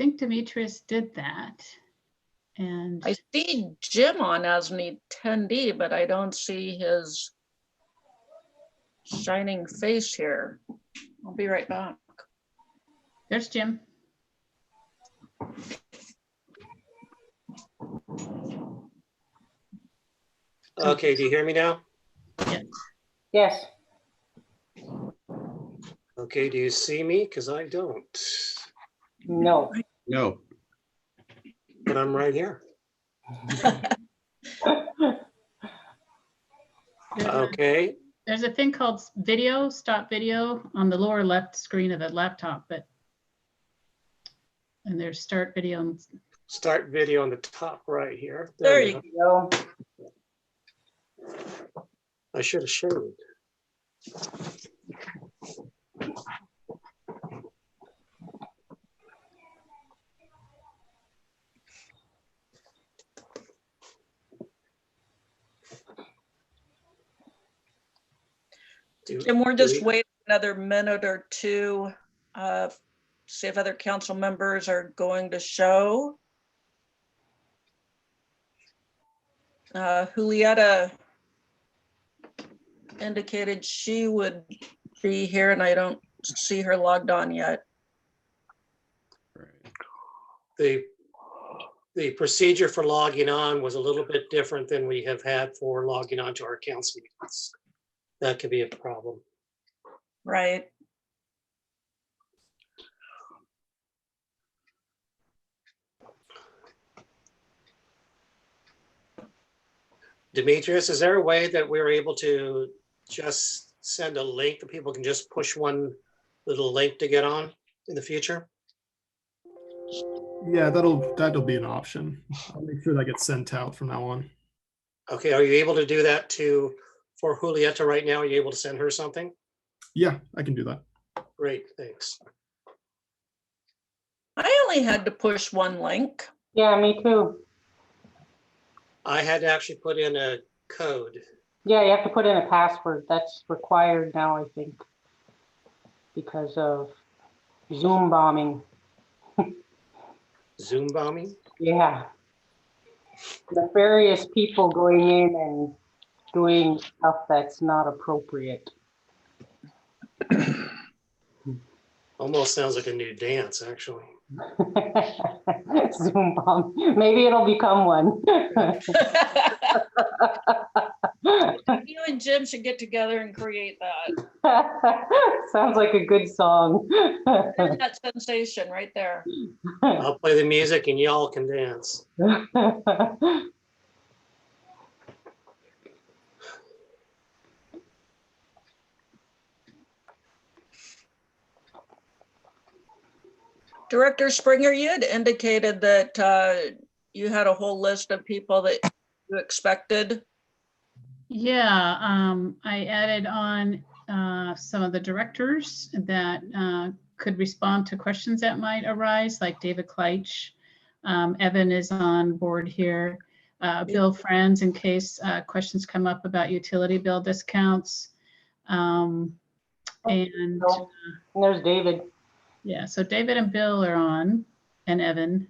think Demetrius did that. And I see Jim on as an attendee, but I don't see his shining face here. I'll be right back. there's Jim. Okay, do you hear me now? Yes. Yes. Okay, do you see me? Because I don't, No. No. but I'm right here. Okay, There's a thing called video, stop video on the lower left screen of the laptop, and there's start video. start video on the top right here. There we you go. No. I should have showed. Jim, we're just waiting another minute or two. See if other council members are going to show. Julieta indicated she would be here and I don't see her logged on yet. The procedure for logging on was a little bit different than we have had for logging on to our council meetings. That could be a problem. Right. Demetrius, is there a way that we're able to just send a link that people can just push one little link to get on in the future? Yeah, that'll be an option. I'll make sure that gets sent out from now on. Okay, are you able to do that for Julieta right now? Are you able to send her something? Yeah, I can do that. Great, thanks. I only had to push one link. Yeah, me too. I had to actually put in a code. Yeah, you have to put in a password. That's required now, I think, because of Zoom bombing. Zoom bombing? Yeah. Nefarious people going in and doing stuff that's not appropriate. Almost sounds like a new dance, actually. Zoom bomb. Maybe it'll become one. You and Jim should get together and create that. Sounds like a good song. There's that sensation right there. I'll play the music and y'all can dance. Director Springer, you had indicated that you had a whole list of people that you expected. Yeah, I added on some of the directors that could respond to questions that might arise, like David Kleitch. Evan is on board here. Bill Franz, in case questions come up about utility bill discounts. And there's David. yeah, so David and Bill are on, and Evan.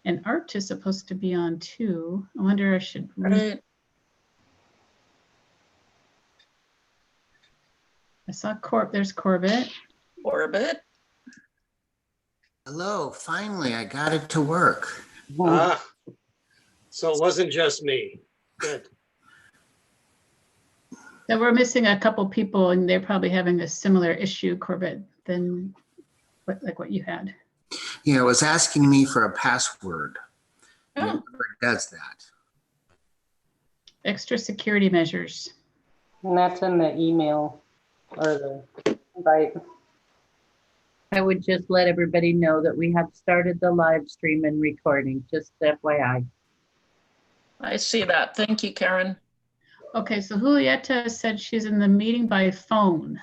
And Art is supposed to be on too. I wonder if I should. Right. I saw there's Corbett. Orbit. Hello, finally, I got it to work. Ah, so it wasn't just me. Good. So we're missing a couple people, and they're probably having a similar issue, Corbett, than what you had. Yeah, it was asking me for a password. Oh. It never does that. Extra security measures. And that's in the email or the invite. I would just let everybody know that we have started the live stream and recording, just FYI. I see that. Thank you, Karen. Okay, so Julieta said she's in the meeting by phone.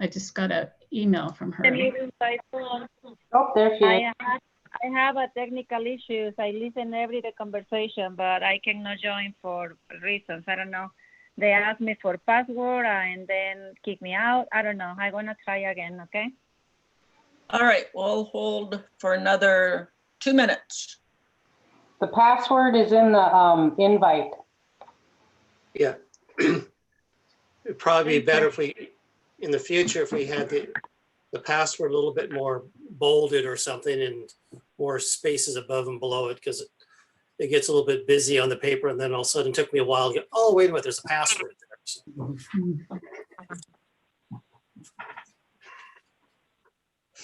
I just got an email from her. Oh, there she is. I have a technical issues. I listen every the conversation, but I cannot join for reasons. I don't know. They asked me for password and then kick me out. I don't know. I'm gonna try again, okay? All right, we'll hold for another 2 minutes. The password is in the invite. Yeah. It'd probably be better if we, in the future, if we had the password a little bit more bolded or something and more spaces above and below it, because it gets a little bit busy on the paper, and then all of a sudden it took me a while to get, oh, wait a minute, there's a password there. So,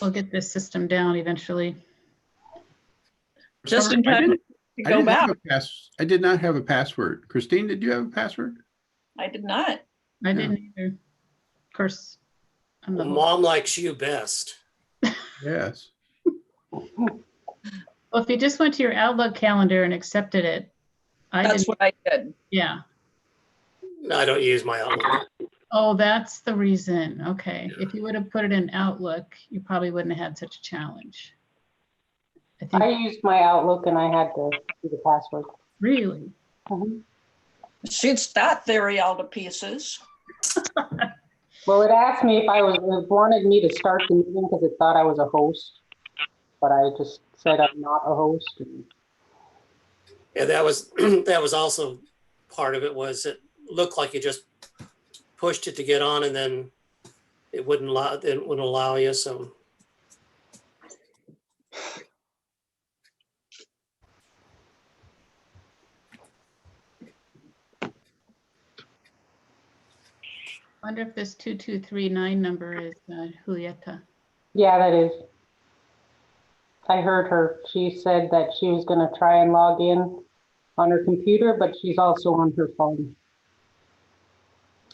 We'll get this system down eventually. Just in I time didn't- to I go didn't back. have a I did not have a password. Christine, did you have a password? I did not. I didn't either. Of course, I'm the well, host. Mom likes you best. Yes. Well, if you just went to your Outlook calendar and accepted it, I That's didn't, what I did. yeah. No, I don't use my Outlook. Oh, that's the reason. Okay. If you would have put it in Outlook, you probably wouldn't have had such a challenge. I I think, used my Outlook and I had to do the password. really? Mhm. Shoots that theory all to pieces. Well, it asked me if it wanted me to start the meeting because it thought I was a host, but I just said I'm not a host. And Yeah, that was also part of it, was it looked like you just pushed it to get on and then it wouldn't allow you. So Wonder if this 2239 number is Julieta. yeah, that is. I heard her. She said that she was going to try and log in on her computer, but she's also on her phone.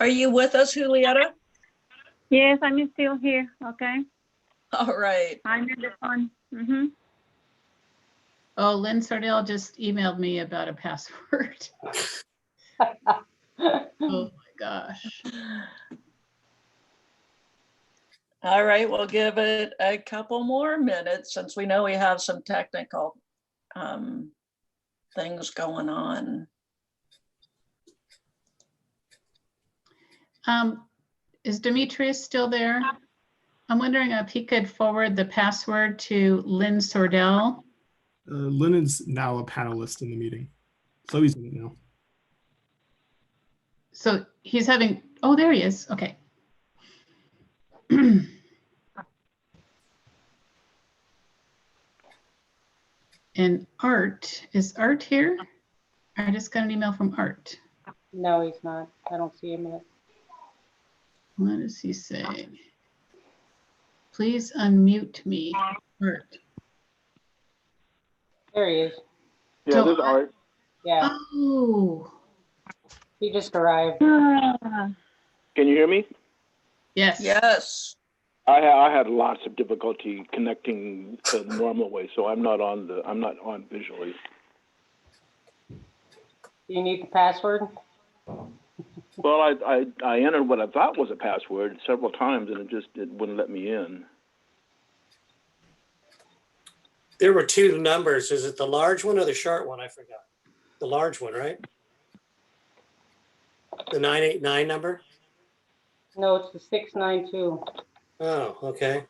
Are you with us, Julieta? Yes, I'm still here. Okay. All right. I'm in the phone. Mm-hmm. Oh, Lynn Sardell just emailed me about a password. Oh my gosh. All right, we'll give it a couple more minutes since we know we have some technical things going on. Is Demetrius still there? I'm wondering if he could forward the password to Lynn Sordell. Lynn is now a panelist in the meeting, so he's in it now. So he's having, oh, there he is. Okay. And is Art here? I just got an email from Art. No, he's not. I don't see him yet. What does he say? Please unmute me, Art. There he is. Yeah, So this is Art. Yeah, Oh, he just arrived. Ah, Can you hear me? yes. Yes. I had lots of difficulty connecting the normal way, so I'm not on visually. Do you need the password? Well, I entered what I thought was a password several times, and it wouldn't let me in. there were two numbers. Is it the large one or the short one? I forgot. The large one, right? The 989 number? No, it's the 692. Oh, okay.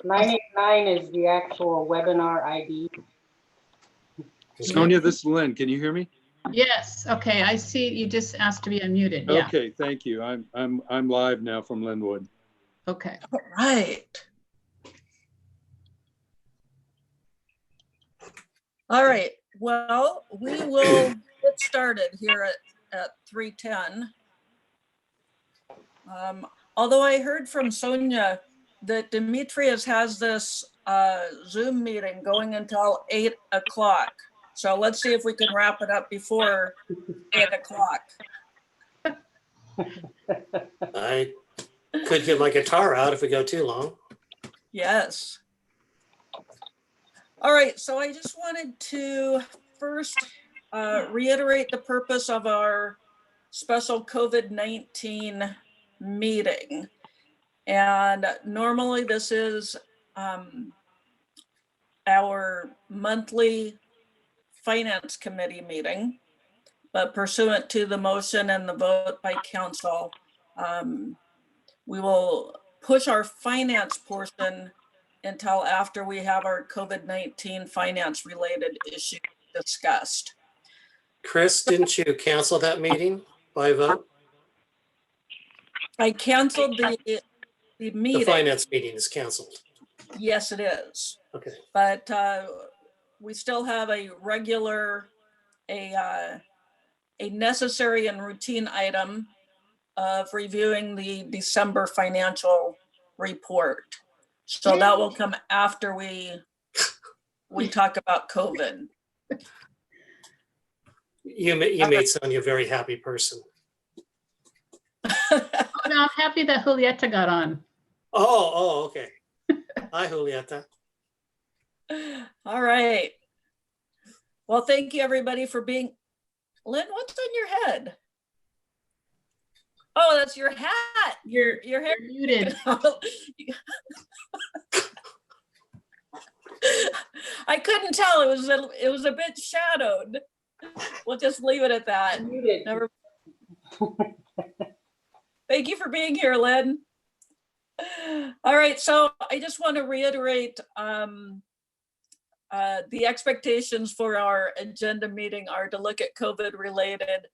989 is the actual webinar ID. Sonia, this is Lynn. Can you hear me? Yes. Okay. I see you just asked to be unmuted. Yeah. Okay, thank you. I'm live now from Linwood. Okay. All right. All right. Well, we will get started here at 3:10. Although I heard from Sonia that Demetrius has this Zoom meeting going until 8 o'clock. So let's see if we can wrap it up before 8 o'clock. I could get my guitar out if we go too long. Yes. All right, so I just wanted to first reiterate the purpose of our special COVID-19 meeting. And normally this is our monthly finance committee meeting, but pursuant to the motion and the vote by council, we will push our finance portion until after we have our COVID-19 finance related issue discussed. Chris, didn't you cancel that meeting by vote? I canceled the The meeting. finance meeting is canceled. Yes, it is. Okay. But we still have a regular, a necessary and routine item of reviewing the December financial report. So that will come after we talk about COVID. You made Sonia a very happy person. Oh, no, I'm happy that Julieta got on. Oh, okay. Hi, Julieta. All right. Well, thank you everybody for being. Lynn, what's on your head? Oh, that's your hat. Your hair. You're muted. I couldn't tell. It was a bit shadowed. We'll just leave it at that. Muted. Never. Thank you for being here, Lynn. All right, so I just want to reiterate the expectations for our agenda meeting are to look at COVID related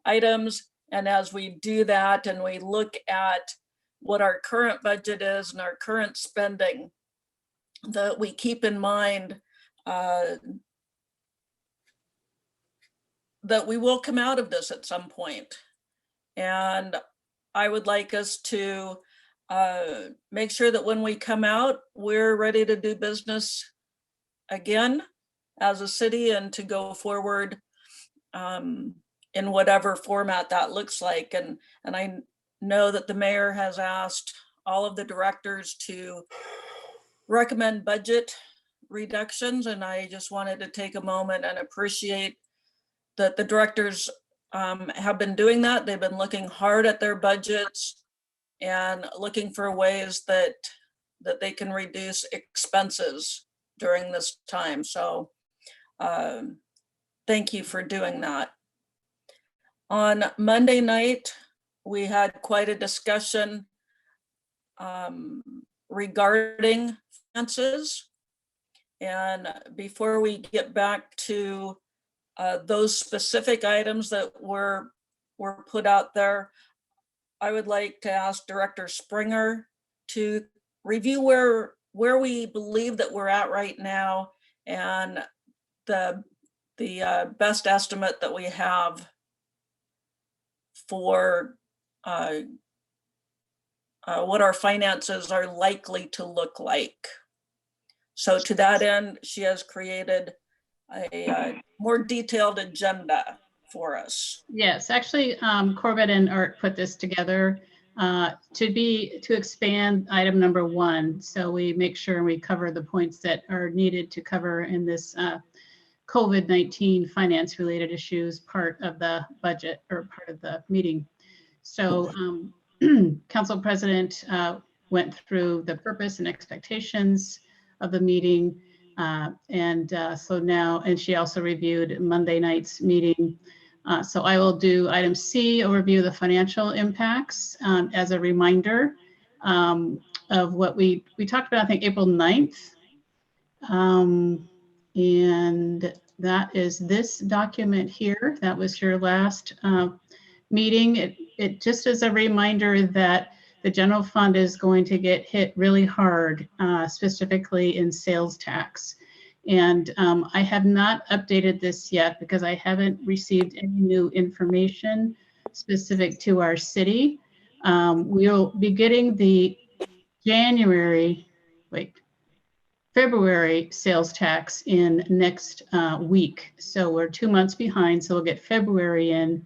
items. And as we do that and we look at what our current budget is and our current spending, that we keep in mind that we will come out of this at some point. And I would like us to make sure that when we come out, we're ready to do business again as a city and to go forward in whatever format that looks like. And I know that the mayor has asked all of the directors to recommend budget reductions. And I just wanted to take a moment and appreciate that the directors have been doing that. They've been looking hard at their budgets and looking for ways that they can reduce expenses during this time. So thank you for doing that. On Monday night, we had quite a discussion regarding finances. And before we get back to those specific items that were put out there, I would like to ask Director Springer to review where we believe that we're at right now and the best estimate that we have for what our finances are likely to look like. So to that end, she has created a more detailed agenda for us. Yes, actually, Corbett and Art put this together to expand item number 1. So we make sure we cover the points that are needed to cover in this COVID-19 finance related issues part of the budget or part of the meeting. So Council President went through the purpose and expectations of the meeting. So now, and she also reviewed Monday night's meeting. So I will do item C, overview of the financial impacts as a reminder of what we talked about, I think April 9th. And that is this document here. That was your last meeting. It just as a reminder that the general fund is going to get hit really hard, specifically in sales tax. And I have not updated this yet because I haven't received any new information specific to our city. We'll be getting the February sales tax in next week. So we're 2 months behind, so we'll get February in.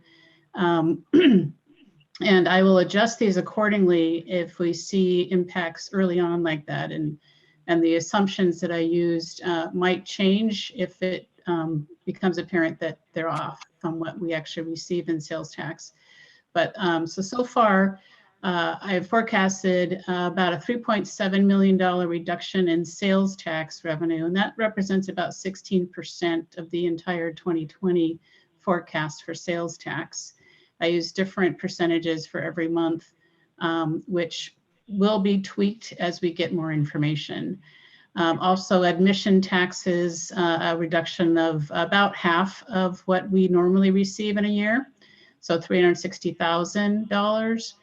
And I will adjust these accordingly if we see impacts early on like that. And the assumptions that I used might change if it becomes apparent that they're off from what we actually receive in sales tax. But so far, I've forecasted about a $3.7 million reduction in sales tax revenue, and that represents about 16% of the entire 2020 forecast for sales tax. I use different percentages for every month, which will be tweaked as we get more information. Also, admission taxes, a reduction of about half of what we normally receive in a year, so $360,000.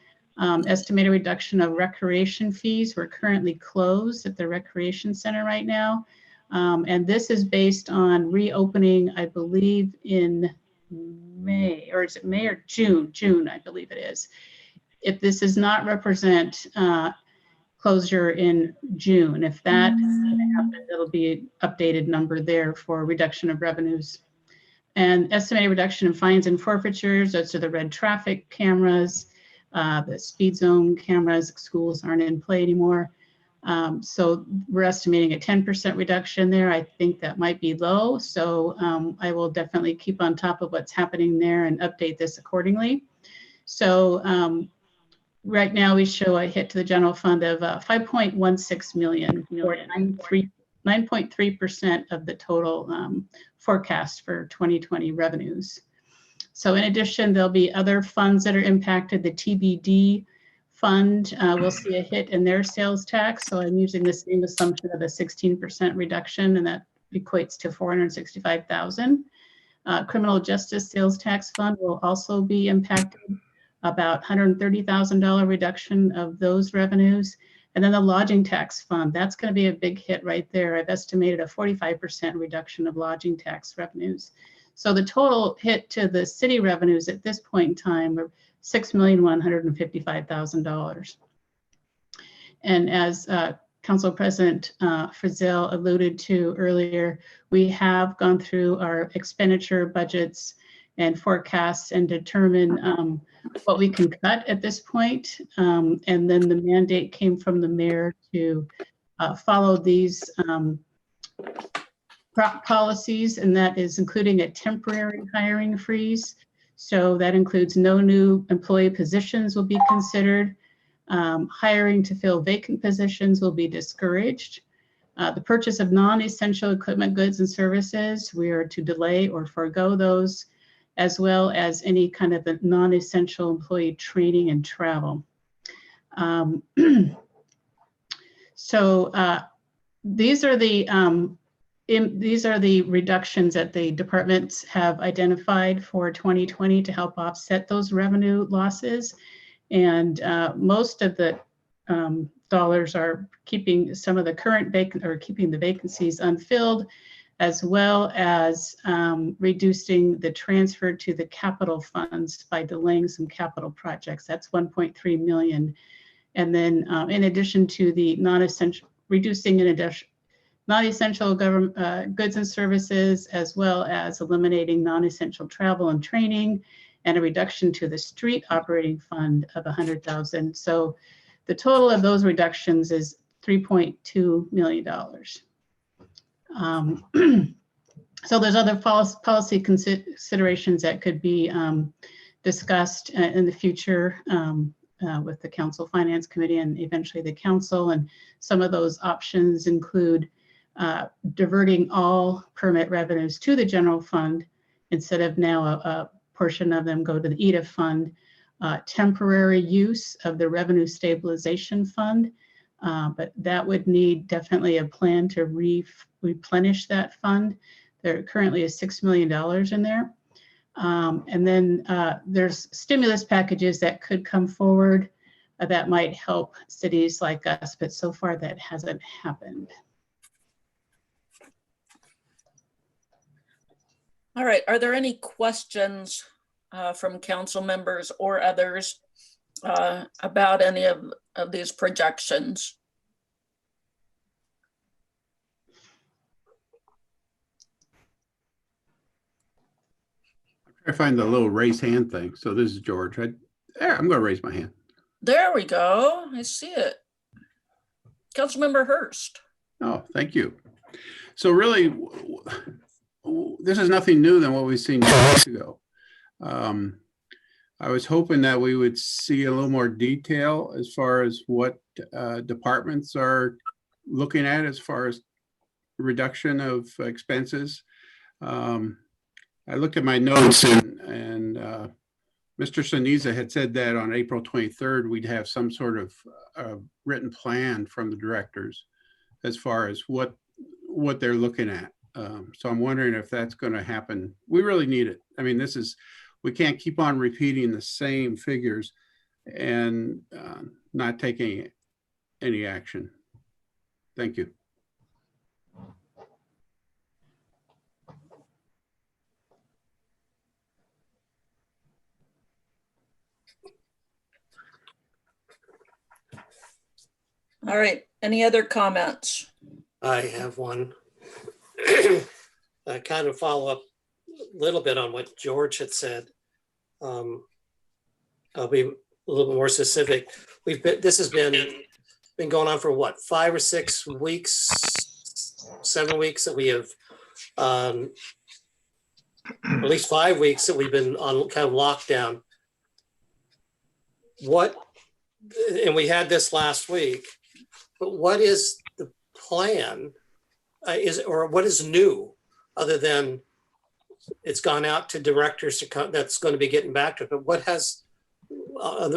Estimated reduction of recreation fees. We're currently closed at the recreation center right now. And this is based on reopening, I believe, in May, or is it May or June? June, I believe it is. If this does not represent closure in June, if that happens, it'll be an updated number there for reduction of revenues. And estimated reduction in fines and forfeitures, those are the red traffic cameras, the speed zone cameras. Schools aren't in play anymore. So we're estimating a 10% reduction there. I think that might be low. So I will definitely keep on top of what's happening there and update this accordingly. So right now we show a hit to the general fund of 5.16 million, or 9.3% of the total forecast for 2020 revenues. So in addition, there'll be other funds that are impacted. The TBD fund will see a hit in their sales tax. So I'm using the same assumption of a 16% reduction, and that equates to $465,000. Criminal justice sales tax fund will also be impacted, about $130,000 reduction of those revenues. And then the lodging tax fund, that's going to be a big hit right there. I've estimated a 45% reduction of lodging tax revenues. So the total hit to the city revenues at this point in time are $6,155,000. And as Council President Frizzell alluded to earlier, we have gone through our expenditure budgets and forecasts and determine what we can cut at this point. And then the mandate came from the mayor to follow these policies, and that is including a temporary hiring freeze. So that includes no new employee positions will be considered. Hiring to fill vacant positions will be discouraged. The purchase of non-essential equipment, goods, and services, we are to delay or forego those, as well as any kind of a non-essential employee training and travel. These are the reductions that the departments have identified for 2020 to help offset those revenue losses. And most of the dollars are keeping some of the current keeping the vacancies unfilled, as well as reducing the transfer to the capital funds by delaying some capital projects. That's 1.3 million. And then in addition to the non-essential, reducing in addition non-essential government goods and services, as well as eliminating non-essential travel and training, and a reduction to the street operating fund of 100,000. So the total of those reductions is $3.2 million. So there's other policy considerations that could be discussed in the future with the Council Finance Committee and eventually the Council. And some of those options include diverting all permit revenues to the general fund instead of now a portion of them go to the EDIF fund, temporary use of the revenue stabilization fund, but that would need definitely a plan to replenish that fund. There currently is $6 million in there. And then there's stimulus packages that could come forward that might help cities like us, but so far that hasn't happened. All right, are there any questions from council members or others about any of these projections? I'm trying to find the little raise hand thing. So this is George. I'm going to raise my hand. There we go. I see it. Councilmember Hurst. Oh, thank you. So really, this is nothing new than what we've seen 2 weeks ago. I was hoping that we would see a little more detail as far as what departments are looking at as far as reduction of expenses. I looked at my notes and Mr. Saniza had said that on April 23rd, we'd have some sort of written plan from the directors as far as what they're looking at. So I'm wondering if that's going to happen. We really need it. I mean, we can't keep on repeating the same figures and not taking any action. Thank you. All right, any other comments? I have one. I kind of follow up a little bit on what George had said. I'll be a little bit more specific. This has been going on for what, 5 or 6 weeks, 7 weeks that we have, at least 5 weeks that we've been on kind of lockdown. And we had this last week, but what is the plan? Or what is new other than it's gone out to directors to come, that's going to be getting back to it. But what has,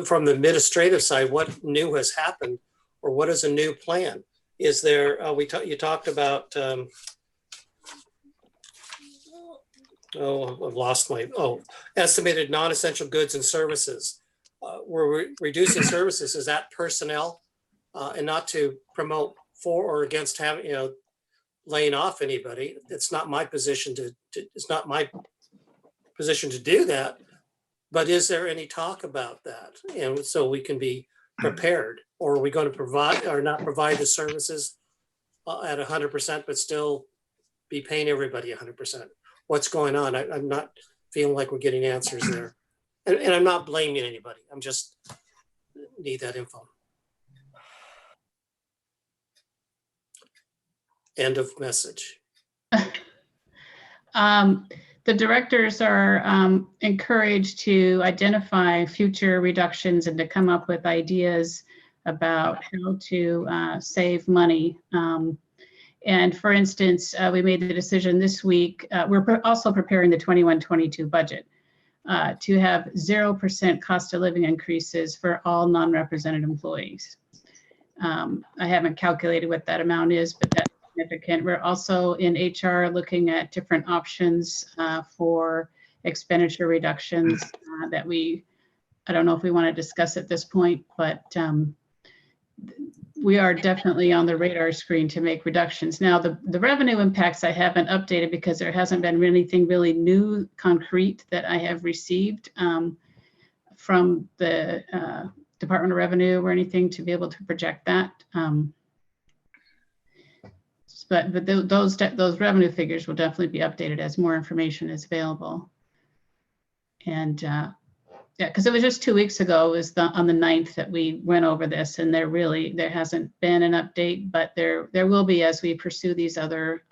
from the administrative side, what new has happened, or what is a new plan? Is there, you talked about, I've lost estimated non-essential goods and services. We're reducing services. Is that personnel, and not to promote for or against having, laying off anybody? It's not my position to do that. But is there any talk about that? And so we can be prepared, or are we going to provide or not provide the services at 100%, but still be paying everybody 100%? What's going on? I'm not feeling like we're getting answers there. And I'm not blaming anybody. I'm just need that info. End of message. The directors are encouraged to identify future reductions and to come up with ideas about how to save money. And for instance, we made the decision this week, we're also preparing the 21-22 budget to have 0% cost of living increases for all non-represented employees. I haven't calculated what that amount is, but that's significant. We're also in HR looking at different options for expenditure reductions that I don't know if we want to discuss at this point, but we are definitely on the radar screen to make reductions. Now, the revenue impacts I haven't updated because there hasn't been anything really new, concrete that I have received from the Department of Revenue or anything to be able to project that. But those revenue figures will definitely be updated as more information is available. And yeah, because it was just 2 weeks ago, it was on the 9th that we went over this, and there hasn't been an update, but there will be as we pursue these other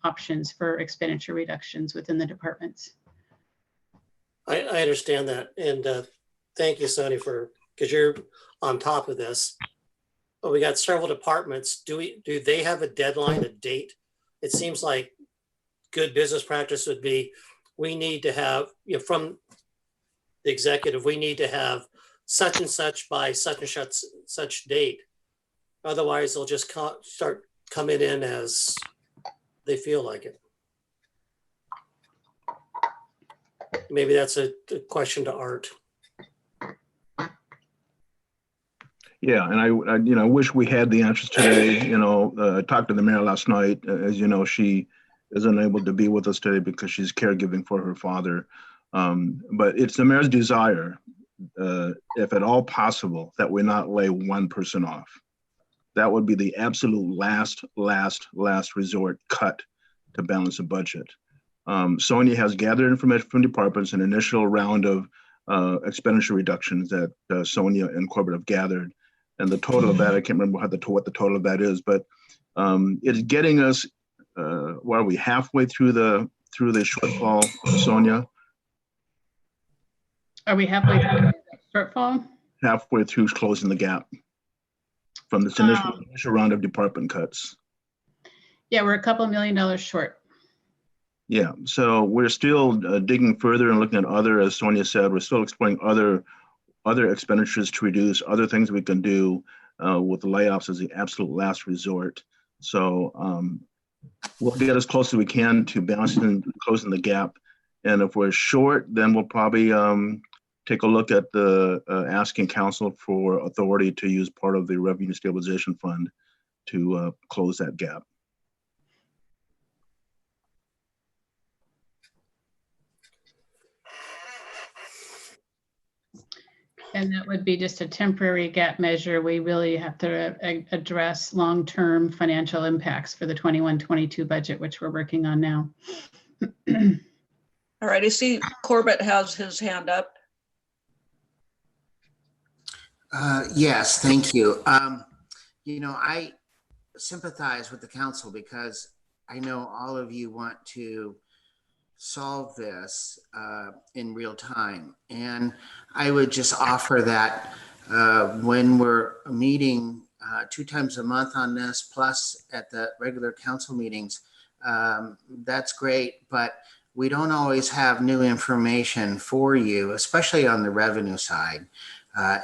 options for expenditure reductions within the departments. I understand that, and thank you, Sonny, because you're on top of this. But we got several departments. Do they have a deadline, a date? It seems like good business practice would be, we need to have, from the executive, we need to have such and such by such and such date. Otherwise, they'll just start coming in as they feel like it. Maybe that's a question to Art. Yeah, and I wish we had the answers today. I talked to the mayor last night. As you know, she is unable to be with us today because she's caregiving for her father. But it's the mayor's desire, if at all possible, that we not lay one person off. That would be the absolute last resort cut to balance the budget. Sonia has gathered information from departments, an initial round of expenditure reductions that Sonia and Corbett have gathered. And the total of that, I can't remember what the total of that is, but it's getting us, are we halfway through the shortfall, Sonia? Are we halfway through the shortfall? Halfway through closing the gap from this initial round of department cuts. Yeah, we're a couple $1 million short. Yeah, so we're still digging further and looking at other, as Sonia said, we're still exploring other expenditures to reduce, other things we can do with the layoffs as the absolute last resort. So we'll get as close as we can to balancing and closing the gap. And if we're short, then we'll probably take a look at the asking council for authority to use part of the revenue stabilization fund to close that gap. And that would be just a temporary gap measure. We really have to address long-term financial impacts for the 21-22 budget, which we're working on now. All right, I see Corbett has his hand up. Yes, thank you. You know, I sympathize with the council because I know all of you want to solve this in real time. And I would just offer that when we're meeting 2 times a month on this, plus at the regular council meetings, that's great, but we don't always have new information for you, especially on the revenue side.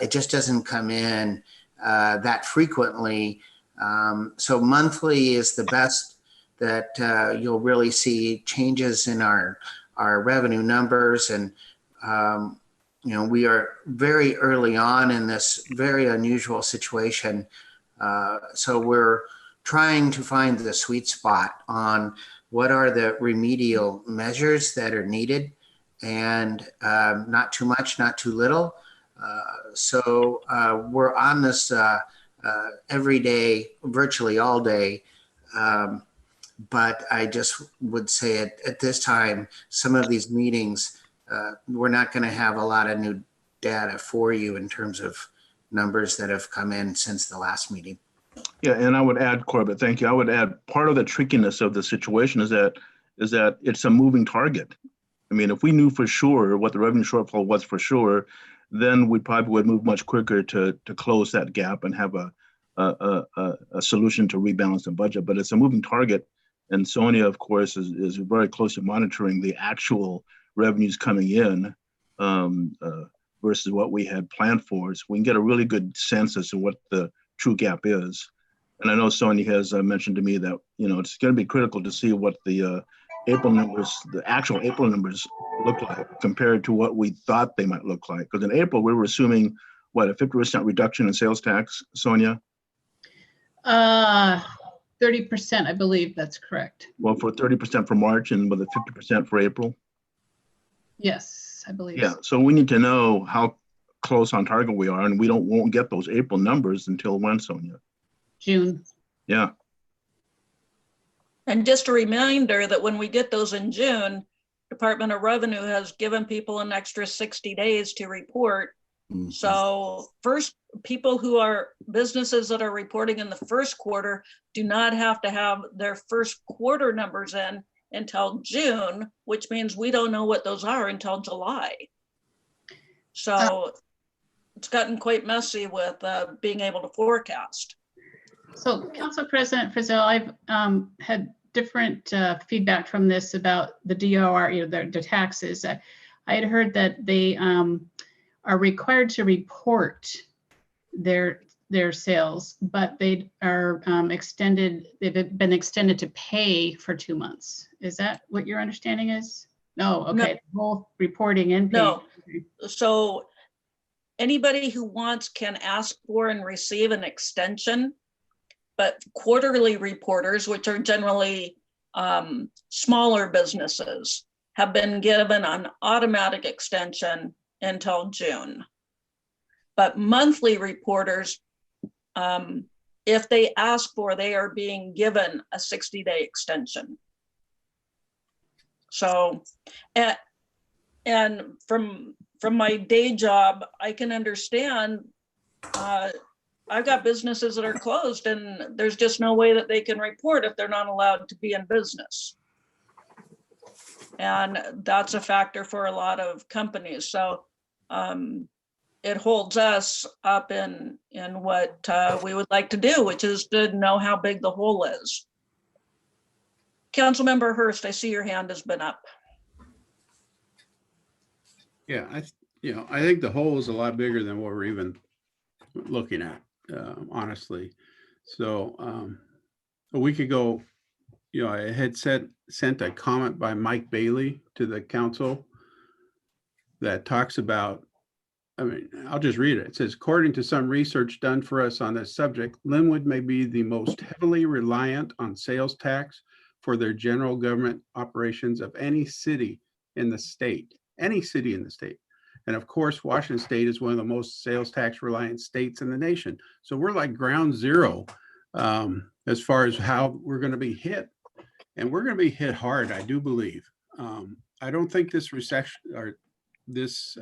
It just doesn't come in that frequently. So monthly is the best that you'll really see changes in our revenue numbers. And, you know, we are very early on in this very unusual situation. So we're trying to find the sweet spot on what are the remedial measures that are needed, and not too much, not too little. So we're on this every day, virtually all day. But I just would say at this time, some of these meetings, we're not going to have a lot of new data for you in terms of numbers that have come in since the last meeting. Yeah, and I would add, Corbett, thank you. I would add part of the trickiness of the situation is that it's a moving target. I mean, if we knew for sure what the revenue shortfall was for sure, then we probably would move much quicker to close that gap and have a solution to rebalance the budget. But it's a moving target. And Sonia, of course, is very closely monitoring the actual revenues coming in versus what we had planned for. So we can get a really good sense as to what the true gap is. And I know Sonia has mentioned to me that, you know, it's going to be critical to see what the April numbers, the actual April numbers look like compared to what we thought they might look like. Because in April, we were assuming, what, a 50% reduction in sales tax, Sonia? 30%, I believe that's correct. Well, for 30% for March and with a 50% for April? Yes, I believe. Yeah, so we need to know how close on target we are, and we won't get those April numbers until when, Sonia? June. Yeah. And just a reminder that when we get those in June, Department of Revenue has given people an extra 60 days to report. Mm-hmm. So first, people who are businesses that are reporting in the first quarter do not have to have their first quarter numbers in until June, which means we don't know what those are until July. So it's gotten quite messy with being able to forecast. So, Council President Frizzell, I've had different feedback from this about the DOR, you know, the taxes. I had heard that they are required to report their sales, but they are they've been extended to pay for 2 months. Is that what your understanding is? No, okay, both reporting and paying. No, so anybody who wants can ask for and receive an extension, but quarterly reporters, which are generally smaller businesses, have been given an automatic extension until June. But monthly reporters, if they ask for, they are being given a 60-day extension. So, and from my day job, I can understand, I've got businesses that are closed and there's just no way that they can report if they're not allowed to be in business. And that's a factor for a lot of companies. So it holds us up in what we would like to do, which is to know how big the hole is. Councilmember Hurst, I see your hand has been up. Yeah, I think the hole is a lot bigger than what we're even looking at, honestly. So a week ago, I had sent a comment by Mike Bailey to the council that talks about, I'll just read it. It says, according to some research done for us on this subject, Linwood may be the most heavily reliant on sales tax for their general government operations of any city in the state, And of course, Washington State is one of the most sales tax reliant states in the nation. So we're like ground zero as far as how we're going to be hit. And we're going to be hit hard, I do believe. I don't think this recession or this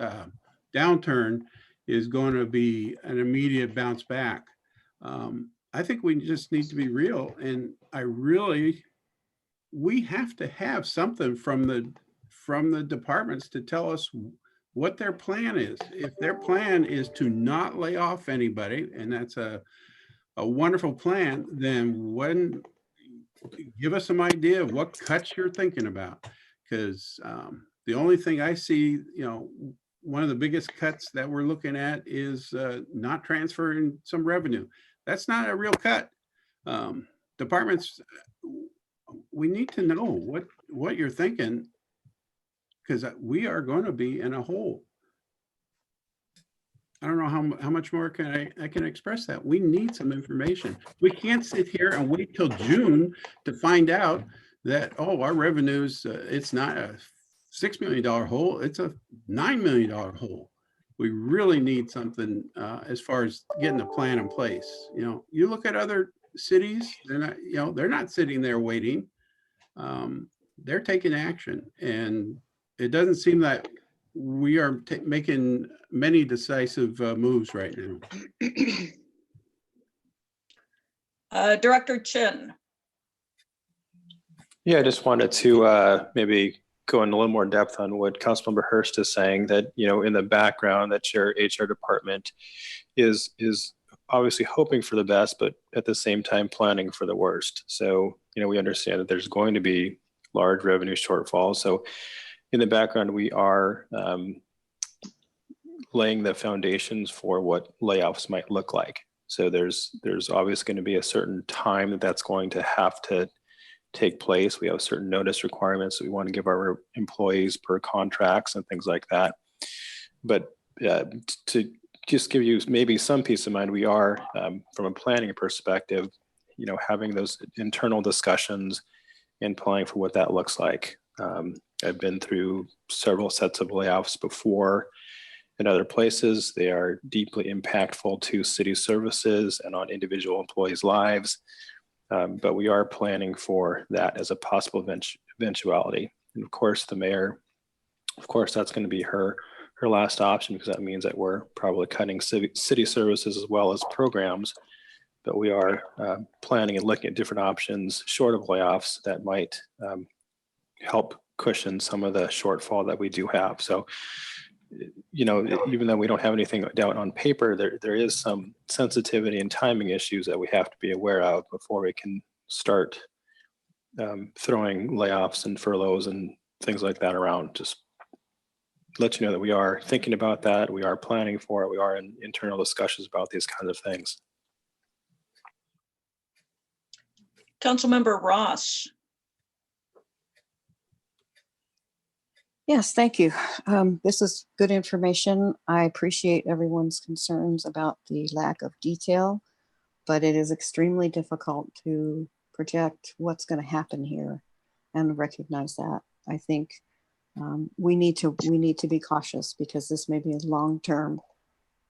downturn is going to be an immediate bounce back. I think we just need to be real. And we have to have something from the departments to tell us what their plan is. If their plan is to not lay off anybody, and that's a wonderful plan, then give us some idea of what cuts you're thinking about. Because the only thing I see, one of the biggest cuts that we're looking at is not transferring some revenue. That's not a real cut. Departments, we need to know what you're thinking, because we are going to be in a hole. I don't know how much more I can express that. We need some information. We can't sit here and wait till June to find out that, our revenues, it's not a $6 million hole, it's a $9 million hole. We really need something as far as getting a plan in place. You look at other cities, they're not sitting there waiting. They're taking action, and it doesn't seem that we are making many decisive moves right now. Director Chin. Yeah, I just wanted to maybe go in a little more depth on what Councilmember Hurst is saying, that, in the background, that your HR department is obviously hoping for the best, but at the same time planning for the worst. So, we understand that there's going to be large revenue shortfalls. So in the background, we are laying the foundations for what layoffs might look like. So there's obviously going to be a certain time that's going to have to take place. We have certain notice requirements that we want to give our employees per contracts and things like that. But to just give you maybe some peace of mind, we are, from a planning perspective, having those internal discussions and planning for what that looks like. I've been through several sets of layoffs before in other places. They are deeply impactful to city services and on individual employees' lives. But we are planning for that as a possible eventuality. And of course, the mayor, that's going to be her last option, because that means that we're probably cutting city services as well as programs. But we are planning and looking at different options short of layoffs that might help cushion some of the shortfall that we do have. So, even though we don't have anything down on paper, there is some sensitivity and timing issues that we have to be aware of before we can start throwing layoffs and furloughs and things like that around. Just let you know that we are thinking about that. We are planning for it. We are in internal discussions about these kinds of things. Councilmember Ross. Yes, thank you. This is good information. I appreciate everyone's concerns about the lack of detail, but it is extremely difficult to project what's going to happen here and recognize that. I think we need to be cautious, because this may be a long-term,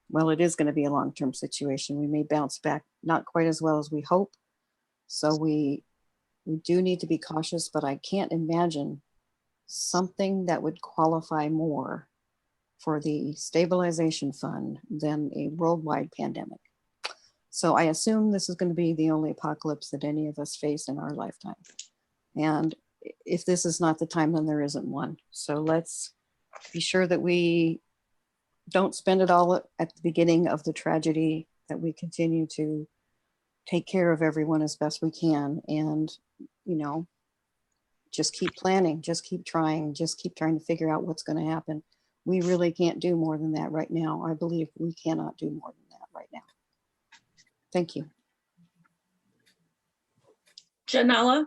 well, it is going to be a long-term situation. We may bounce back not quite as well as we hope. So we do need to be cautious, but I can't imagine something that would qualify more for the stabilization fund than a worldwide pandemic. So I assume this is going to be the only apocalypse that any of us face in our lifetime. And if this is not the time, then there isn't one. So let's be sure that we don't spend it all at the beginning of the tragedy, that we continue to take care of everyone as best we can. And, just keep planning, just keep trying to figure out what's going to happen. We really can't do more than that right now. I believe we cannot do more than that right now. Thank you. Janella?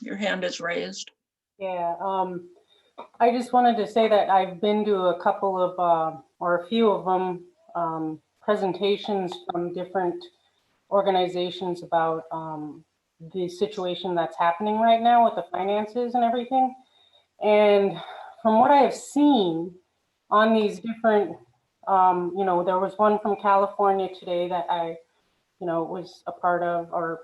Your hand is raised. Yeah, I just wanted to say that I've been to a couple of, or a few of them, presentations from different organizations about the situation that's happening right now with the finances and everything. And from what I have seen on these different, there was one from California today that I, was a part of or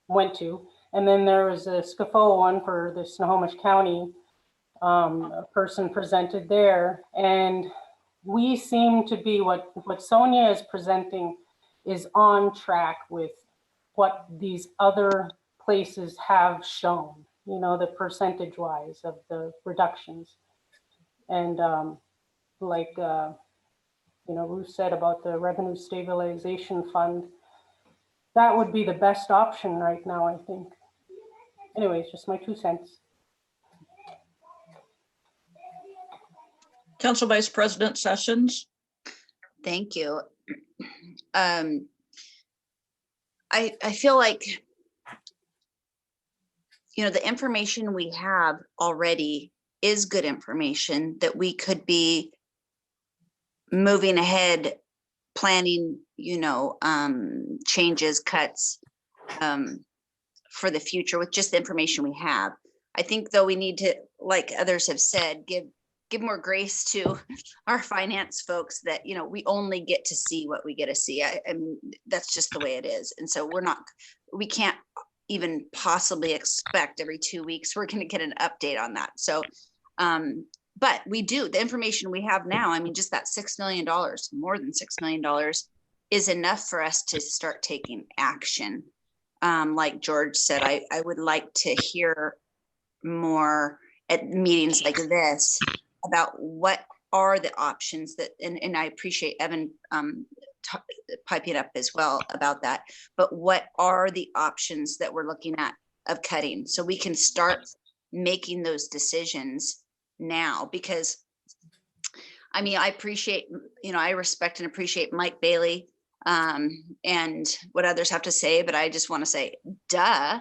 went to. And then there was a SCFO one for the Snohomish County. A person presented there, and we seem to be what Sonia is presenting is on track with what these other places have shown, the percentage wise of the reductions. And Ruth said about the revenue stabilization fund, that would be the best option right now, I think. Anyways, just my 2 cents. Council Vice President Sessions. Thank you. I feel like, the information we have already is good information that we could be moving ahead, planning, changes, cuts for the future with just the information we have. I think though we need to, like others have said, give more grace to our finance folks that, we only get to see what we get to see. I mean, that's just the way it is. And so we can't even possibly expect every 2 weeks we're going to get an update on that. So, but we do, the information we have now, I mean, just that $6 million, more than $6 million is enough for us to start taking action. Like George said, I would like to hear more at meetings like this about what are the options that, and I appreciate Evan piping up as well about that, but what are the options that we're looking at of cutting so we can start making those decisions now? Because I mean, I appreciate, I respect and appreciate Mike Bailey and what others have to say, but I just want to say, duh.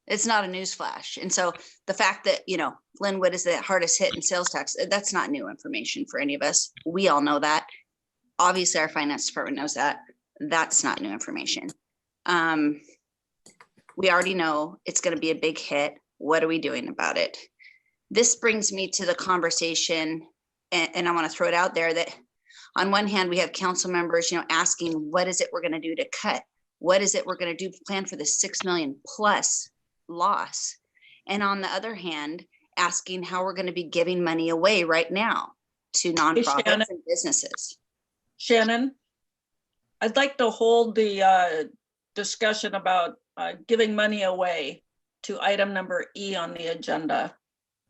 It's not a news flash. And so the fact that, Linwood is the hardest hit in sales tax, that's not new information for any of us. We all know that. Obviously, our finance department knows that. That's not new information. We already know it's going to be a big hit. What are we doing about it? This brings me to the conversation, and I want to throw it out there that on one hand, we have council members, asking, what is it we're going to do to cut? What is it we're going to do to plan for the 6 million plus loss? And on the other hand, asking how we're going to be giving money away right now to nonprofits and businesses. Shannon, I'd like to hold the discussion about giving money away to item number E on the agenda.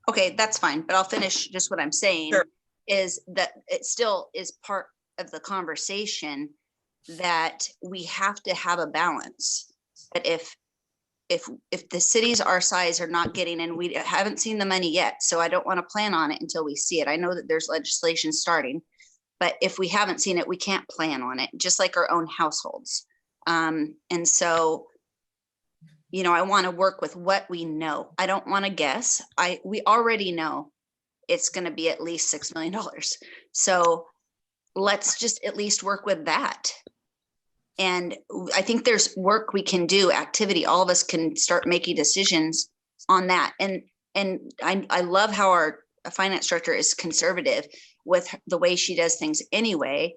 Okay, that's fine, but I'll finish just what I'm saying. Sure. Is that it still is part of the conversation that we have to have a balance. But if the cities our size are not getting, and we haven't seen the money yet, so I don't want to plan on it until we see it. I know that there's legislation starting, but if we haven't seen it, we can't plan on it, just like our own households. And so, I want to work with what we know. I don't want to guess. We already know it's going to be at least $6 million. So let's just at least work with that. And I think there's work we can do, activity. All of us can start making decisions on that. And I love how our finance director is conservative with the way she does things anyway.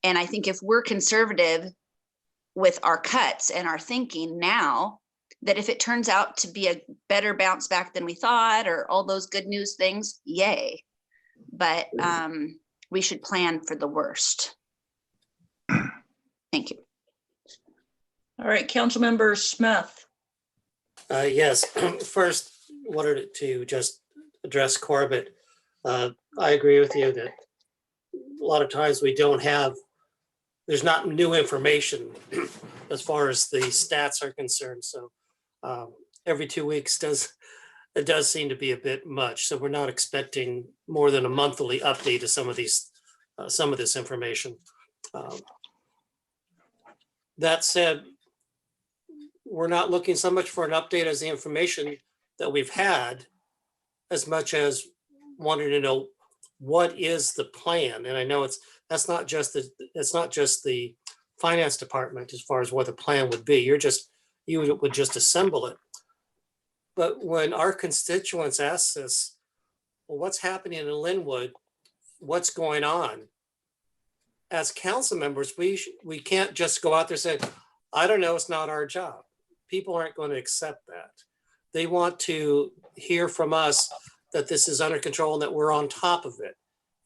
And I think if we're conservative with our cuts and our thinking now, that if it turns out to be a better bounce back than we thought, or all those good news things, yay. But we should plan for the worst. Thank you. All right, Councilmember Smith. Yes, first wanted to just address Corbett. I agree with you that a lot of times there's not new information as far as the stats are concerned. So every 2 weeks does seem to be a bit much. So we're not expecting more than a monthly update of some of this information. That said, we're not looking so much for an update as the information that we've had, as much as wanting to know what is the plan. And I know it's not just the finance department as far as what the plan would be. You would just assemble it. But when our constituents ask us, well, what's happening in Linwood? What's going on? As council members, we can't just go out there and say, I don't know, it's not our job. People aren't going to accept that. They want to hear from us that this is under control and that we're on top of it.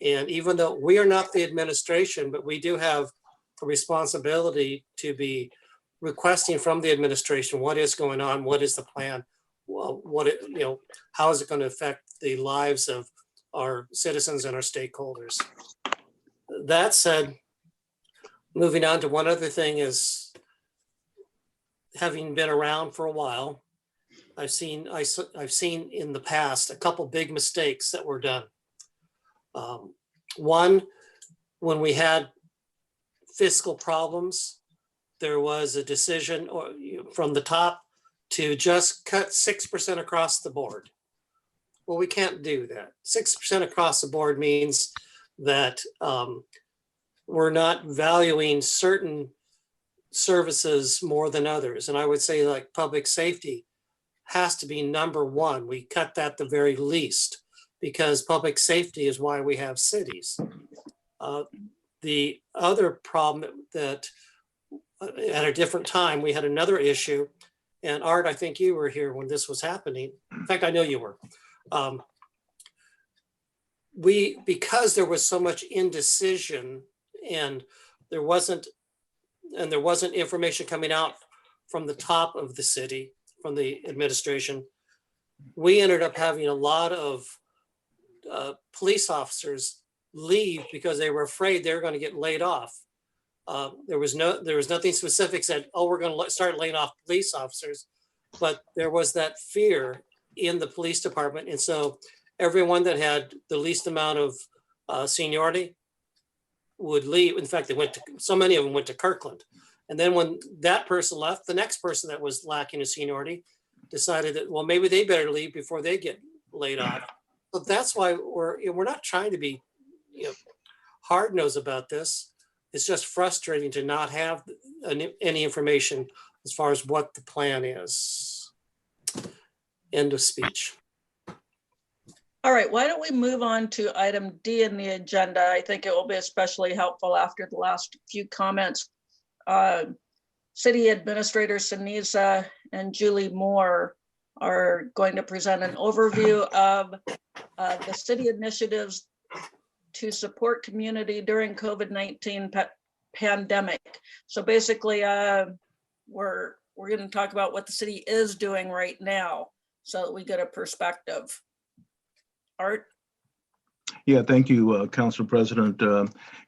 And even though we are not the administration, but we do have a responsibility to be requesting from the administration what is going on, what is the plan, well, how is it going to affect the lives of our citizens and our stakeholders. That said, moving on to one other thing is, having been around for a while, I've seen in the past a couple big mistakes that were done. One, when we had fiscal problems, there was a decision from the top to just cut 6% across the board. Well, we can't do that. 6% across the board means that we're not valuing certain services more than others. And I would say like public safety has to be number one. We cut that the very least because public safety is why we have cities. The other problem that at a different time, we had another issue, and Art, I think you were here when this was happening. In fact, I know you were. Because there was so much indecision and there wasn't information coming out from the top of the city, from the administration, we ended up having a lot of police officers leave because they were afraid they were going to get laid off. There was nothing specific said, oh, we're going to start laying off police officers, but there was that fear in the police department. And so everyone that had the least amount of seniority would leave. In fact, so many of them went to Kirkland. And then when that person left, the next person that was lacking in seniority decided that, well, maybe they better leave before they get laid off. So that's why we're not trying to be hard-nosed about this. It's just frustrating to not have any information as far as what the plan is. End of speech. All right, why don't we move on to item D in the agenda? I think it will be especially helpful after the last few comments. City Administrator Sinisa and Julie Moore are going to present an overview of the city initiatives to support community during COVID-19 pandemic. So basically, we're going to talk about what the city is doing right now so that we get a perspective. Art? Yeah, thank you, Council President.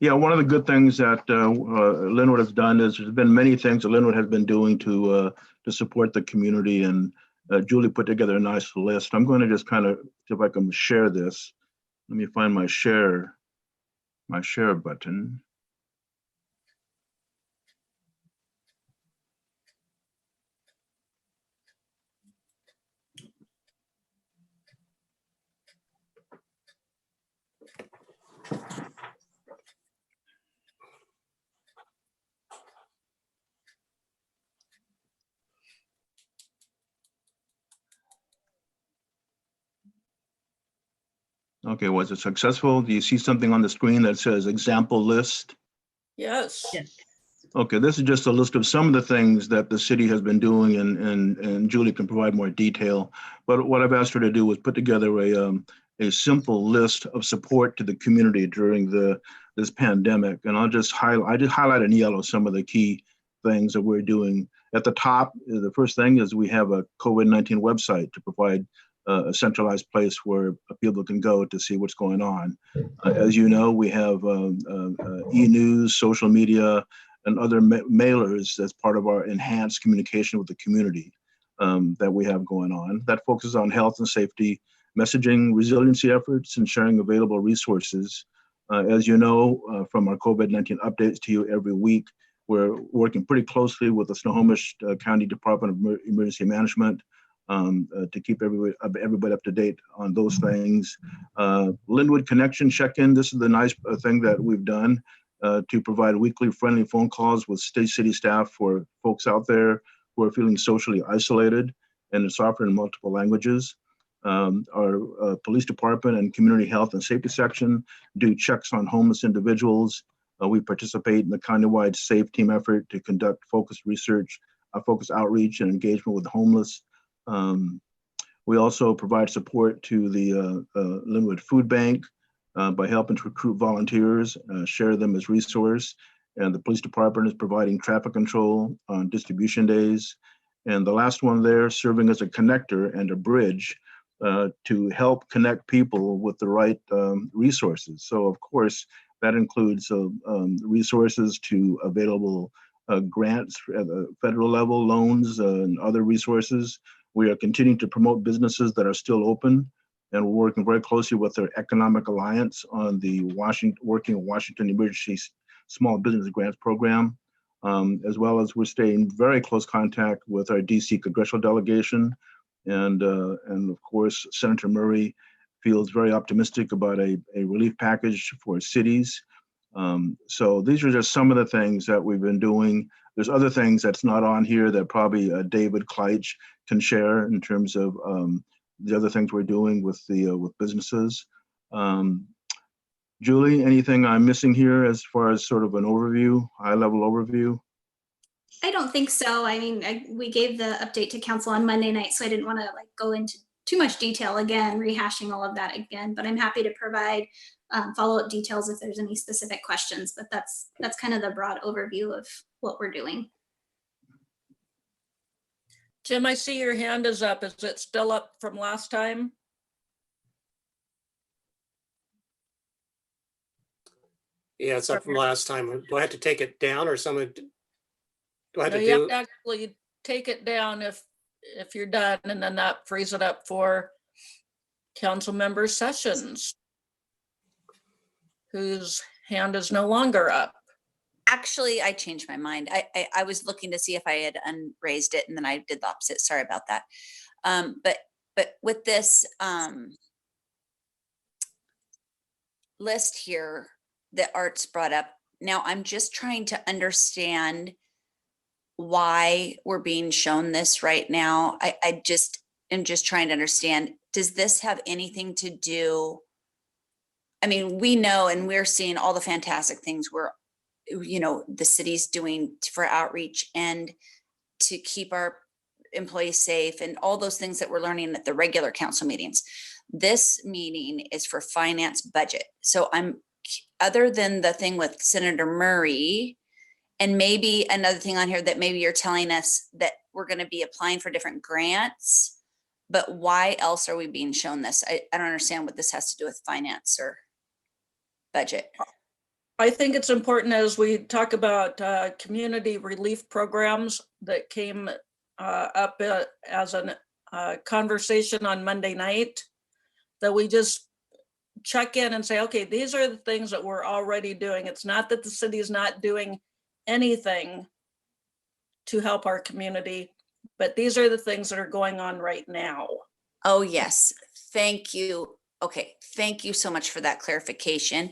Yeah, one of the good things that Linwood has done is there's been many things that Linwood has been doing to support the community, and Julie put together a nice list. I'm going to just kind of see if I can share this. Let me find my share button. Okay, was it successful? Do you see something on the screen that says example list? Yes. Okay, this is just a list of some of the things that the city has been doing, and Julie can provide more detail. But what I've asked her to do was put together a simple list of support to the community during this pandemic. And I just highlight in yellow some of the key things that we're doing. At the top, the first thing is we have a COVID-19 website to provide a centralized place where people can go to see what's going on. As you know, we have e-news, social media, and other mailers as part of our enhanced communication with the community that we have going on. That focuses on health and safety, messaging, resiliency efforts, and sharing available resources. As you know, from our COVID-19 updates to you every week, We're working pretty closely with the Snohomish County Department of Emergency Management to keep everybody up to date on those things. Linwood Connection check-in, this is the nice thing that we've done to provide weekly friendly phone calls with state city staff for folks out there who are feeling socially isolated, and it's offered in multiple languages. Our police department and community health and safety section do checks on homeless individuals. We participate in the countywide SAFE team effort to conduct focused research, focused outreach and engagement with the homeless. We also provide support to the Linwood Food Bank by helping to recruit volunteers, share them as resource. And the police department is providing traffic control on distribution days. And the last one there, serving as a connector and a bridge to help connect people with the right resources. So of course, that includes resources to available grants at the federal level, loans and other resources. We are continuing to promote businesses that are still open, and we're working very closely with our Economic Alliance on the Washington Emergency Small Business Grants Program, as well as we're staying in very close contact with our DC congressional delegation. And of course, Senator Murray feels very optimistic about a relief package for cities. So these are just some of the things that we've been doing. There's other things that's not on here that probably David Kleitch can share in terms of the other things we're doing with businesses. Julie, anything I'm missing here as far as sort of an overview, high-level overview? I don't think so. I mean, we gave the update to council on Monday night, so I didn't want to like go into too much detail again, rehashing all of that again, but I'm happy to provide follow-up details if there's any specific questions, but that's kind of the broad overview of what we're doing. Jim, I see your hand is up. Is it still up from last time? Yeah, it's up from last time. Do I have to take it down or someone? Do I have No, to you have do? to actually take it down if you're done, and then that frees it up for council member Sessions, whose hand is no longer up. Actually, I changed my mind. I was looking to see if I had unraised it, and then I did the opposite. Sorry about that. But with this list here that Art's brought up, now I'm just trying to understand why we're being shown this right now. I just am just trying to understand, does this have anything to do? I mean, we know, and we're seeing all the fantastic things we're, the city's doing for outreach and to keep our employees safe and all those things that we're learning at the regular council meetings. This meeting is for finance budget. So other than the thing with Senator Murray, and maybe another thing on here that maybe you're telling us that we're going to be applying for different grants, but why else are we being shown this? I don't understand what this has to do with finance or budget. I think it's important as we talk about community relief programs that came up as a conversation on Monday night, that we just check in and say, okay, these are the things that we're already doing. It's not that the city is not doing anything to help our community, but these are the things that are going on right now. Oh, yes. Thank you. Okay. Thank you so much for that clarification.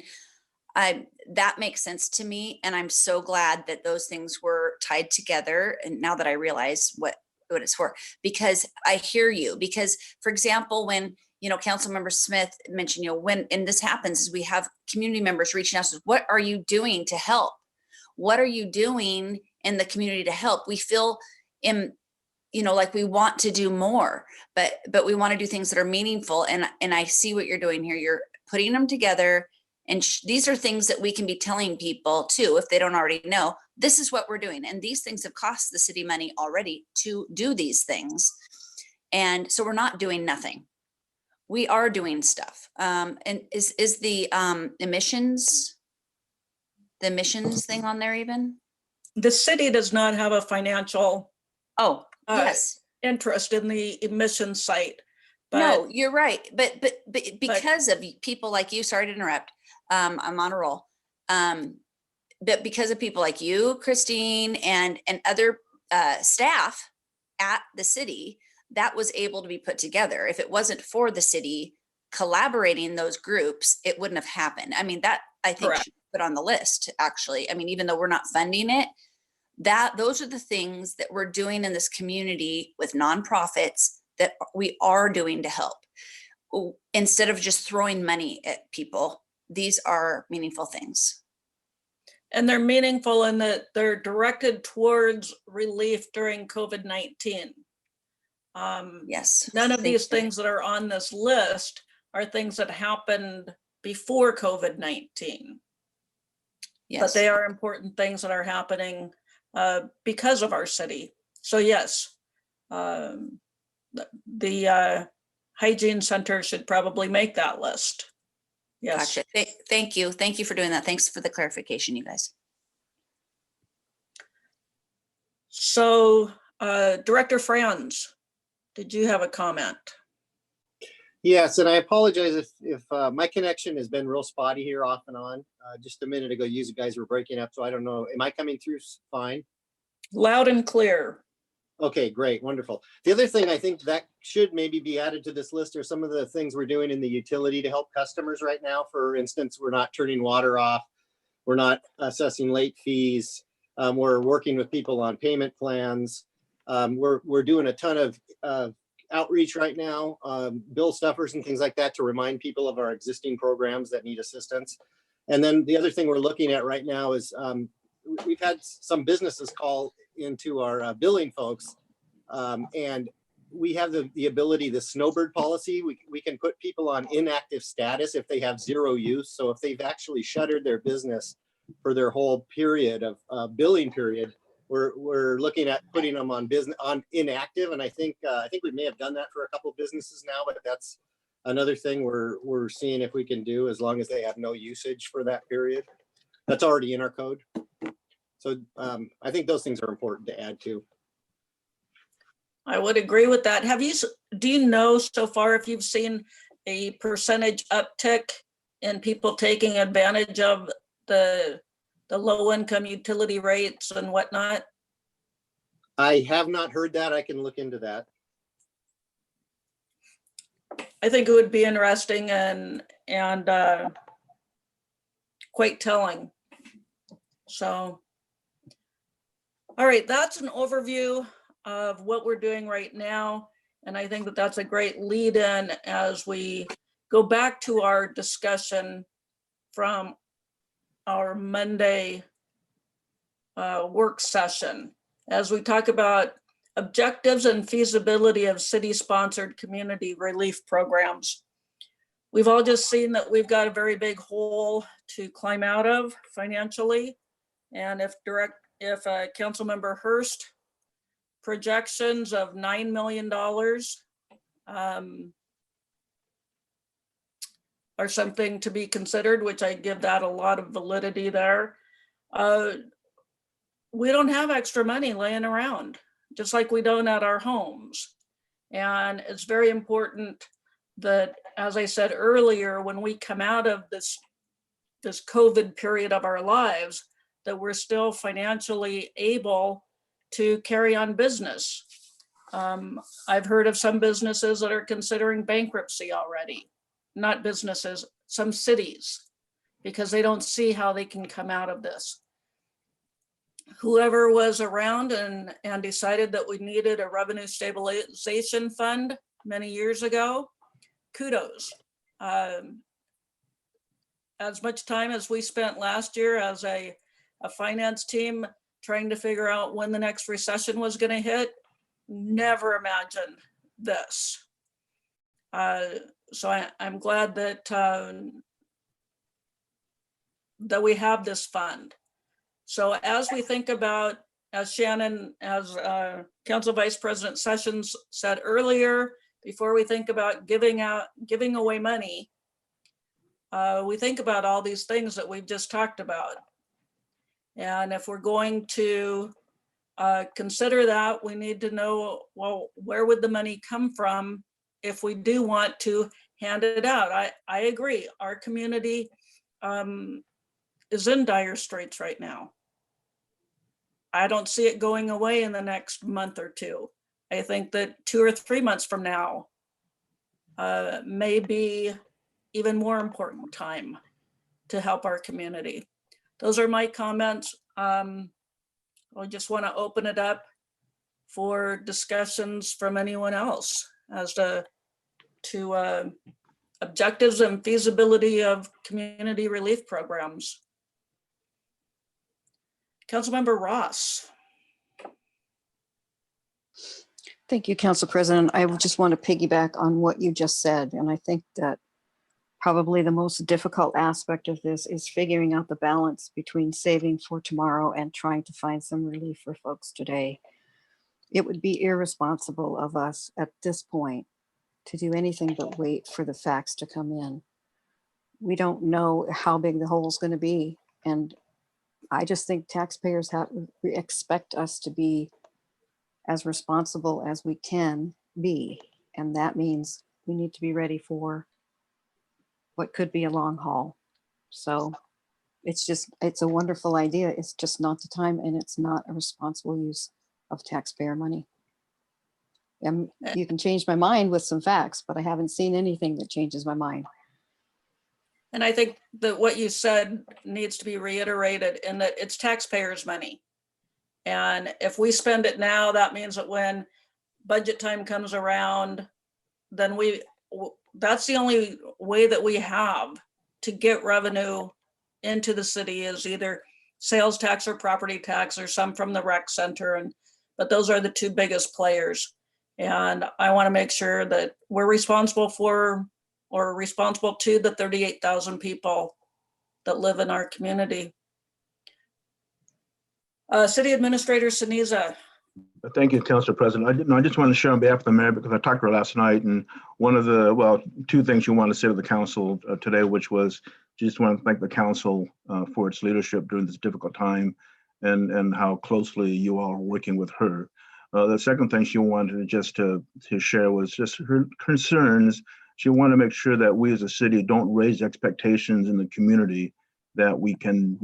That makes sense to me. And I'm so glad that those things were tied together. And now that I realize what it's for, because I hear you, because for example, when, Councilmember Smith mentioned, when, and this happens is we have community members reaching out to us, what are you doing to help? What are you doing in the community to help? We feel like we want to do more, but we want to do things that are meaningful. And I see what you're doing here. You're putting them together. And these are things that we can be telling people too, if they don't already know, this is what we're doing. And these things have cost the city money already to do these things. And so we're not doing nothing. We are doing stuff. And is the emissions thing on there even? The city does not have a financial yes, interest in the emissions site. But no, you're right. But because of people like you, sorry to interrupt, I'm on a roll. but because of people like you, Christine, and other staff at the city, that was able to be put together. If it wasn't for the city collaborating those groups, it wouldn't have happened. I mean, that I think Correct. should be put on the list, actually. I mean, even though we're not funding it, those are the things that we're doing in this community with nonprofits that we are doing to help. Instead of just throwing money at people, these are meaningful things. And they're meaningful in that they're directed towards relief during COVID-19. Yes. None of Thank these you. things that are on this list are things that happened before COVID-19. Yes. But they are important things that are happening because of our city. So yes, the hygiene center should probably make that list. Yes. Gotcha. Thank you. Thank you for doing that. Thanks for the clarification, you guys. So Director Franz, did you have a comment? Yes, and I apologize if my connection has been real spotty here off and on. Just a minute ago, you guys were breaking up, so I don't know. Am I coming through fine? Loud and clear. Okay, great, wonderful. The other thing I think that should maybe be added to this list are some of the things we're doing in the utility to help customers right now. For instance, we're not turning water off. We're not assessing late fees. We're working with people on payment plans. We're doing a ton of outreach right now, bill stuffers and things like that to remind people of our existing programs that need assistance. And then the other thing we're looking at right now is we've had some businesses call into our billing folks, and we have the ability, the snowbird policy, we can put people on inactive status if they have zero use. So if they've actually shuttered their business for their whole period of billing period, we're looking at putting them on inactive. And I think we may have done that for a couple of businesses now, but that's another thing we're seeing if we can do, as long as they have no usage for that period. That's already in our code. So I think those things are important to add to. I would agree with that. Do you know so far if you've seen a percentage uptick in people taking advantage of the low income utility rates and whatnot? I have not heard that. I can look into that. I think it would be interesting and quite telling. So, all right, that's an overview of what we're doing right now. And I think that that's a great lead in as we go back to our discussion from our Monday work session, as we talk about objectives and feasibility of city-sponsored community relief programs. We've all just seen that we've got a very big hole to climb out of financially. And if Councilmember Hurst projections of $9 million are something to be considered, which I give that a lot of validity there. We don't have extra money laying around, just like we don't at our homes. And it's very important that, as I said earlier, when we come out of this COVID period of our lives, that we're still financially able to carry on business. I've heard of some businesses that are considering bankruptcy already. Not businesses, some cities, because they don't see how they can come out of this. Whoever was around and decided that we needed a revenue stabilization fund many years ago, kudos. As much time as we spent last year as a finance team trying to figure out when the next recession was going to hit, never imagined this. So I'm glad that that we have this fund. So as we think about, as Council Vice President Sessions said earlier, before we think about giving away money, we think about all these things that we've just talked about. And if we're going to consider that, we need to know, well, where would the money come from if we do want to hand it out? I agree. Our community is in dire straits right now. I don't see it going away in the next month or two. I think that 2 or 3 months from now may be even more important time to help our community. Those are my comments. I just want to open it up for discussions from anyone else as to objectives and feasibility of community relief programs. Councilmember Ross. Thank you, Council President. I would just want to piggyback on what you just said. And I think that probably the most difficult aspect of this is figuring out the balance between saving for tomorrow and trying to find some relief for folks today. It would be irresponsible of us at this point to do anything but wait for the facts to come in. We don't know how big the hole is going to be. And I just think taxpayers expect us to be as responsible as we can be. And that means we need to be ready for what could be a long haul. So it's a wonderful idea. It's just not the time, and it's not a responsible use of taxpayer money. And you can change my mind with some facts, but I haven't seen anything that changes my mind. And I think that what you said needs to be reiterated in that it's taxpayers' money. And if we spend it now, that means that when budget time comes around, then that's the only way that we have to get revenue into the city is either sales tax or property tax or some from the rec center. But those are the two biggest players. And I want to make sure that we're responsible for or responsible to the 38,000 people that live in our community. City Administrator Seniza. Thank you, Council President. I just want to share on behalf of the mayor because I talked to her last night, and one of the, well, two things you want to say to the council today, which was just want to thank the council for its leadership during this difficult time and how closely you all are working with her. The second thing she wanted just to share was just her concerns. She wanted to make sure that we as a city don't raise expectations in the community, that we can,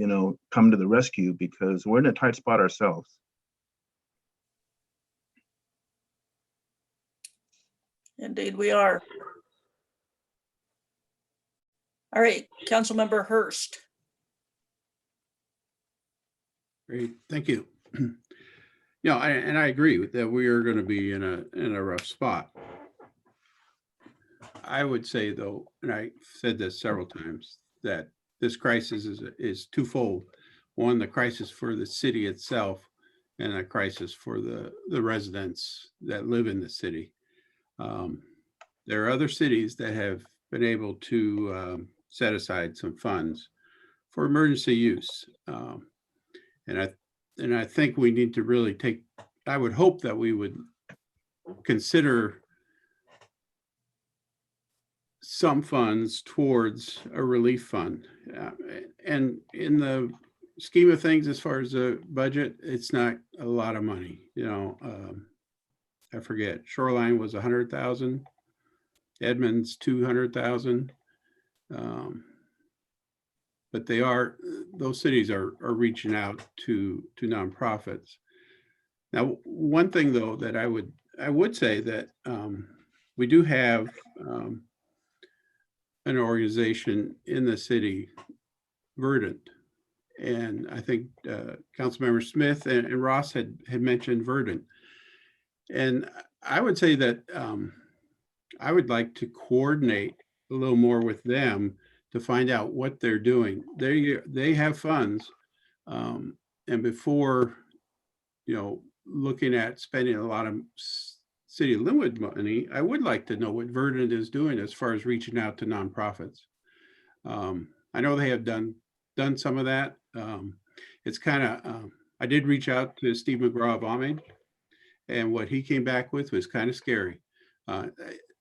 come to the rescue because we're in a tight spot ourselves. Indeed, we are. All right, Councilmember Hurst. Great, thank you. And I agree that we are going to be in a rough spot. I would say though, and I said this several times, that this crisis is twofold. One, the crisis for the city itself, and a crisis for the residents that live in the city. There are other cities that have been able to set aside some funds for emergency use. And I think we need to really I would hope that we would consider some funds towards a relief fund. And in the scheme of things, as far as the budget, it's not a lot of money. I forget, Shoreline was 100,000, Edmonds 200,000. But those cities are reaching out to nonprofits. Now, one thing though that I would say that we do have an organization in the city, Verdant, and I think Councilmember Smith and Ross had mentioned Verdant, and I would say that I would like to coordinate a little more with them to find out what they're doing. They have funds, and before, looking at spending a lot of City of Linwood money, I would like to know what Verdant is doing as far as reaching out to nonprofits. I know they have done some of that. It's kind of, I did reach out to Steve McGraw of Homage, and what he came back with was kind of scary.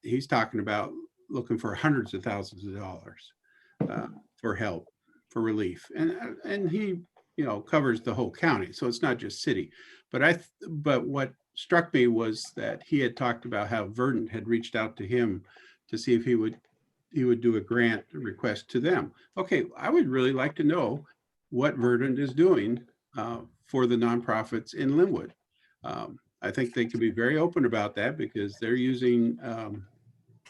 He's talking about looking for hundreds of thousands of dollars for help, for relief, and he covers the whole county, so it's not just city. But what struck me was that he had talked about how Verdant had reached out to him to see if he would do a grant request to them. Okay, I would really like to know what Verdant is doing for the nonprofits in Linwood. I think they can be very open about that because they're using,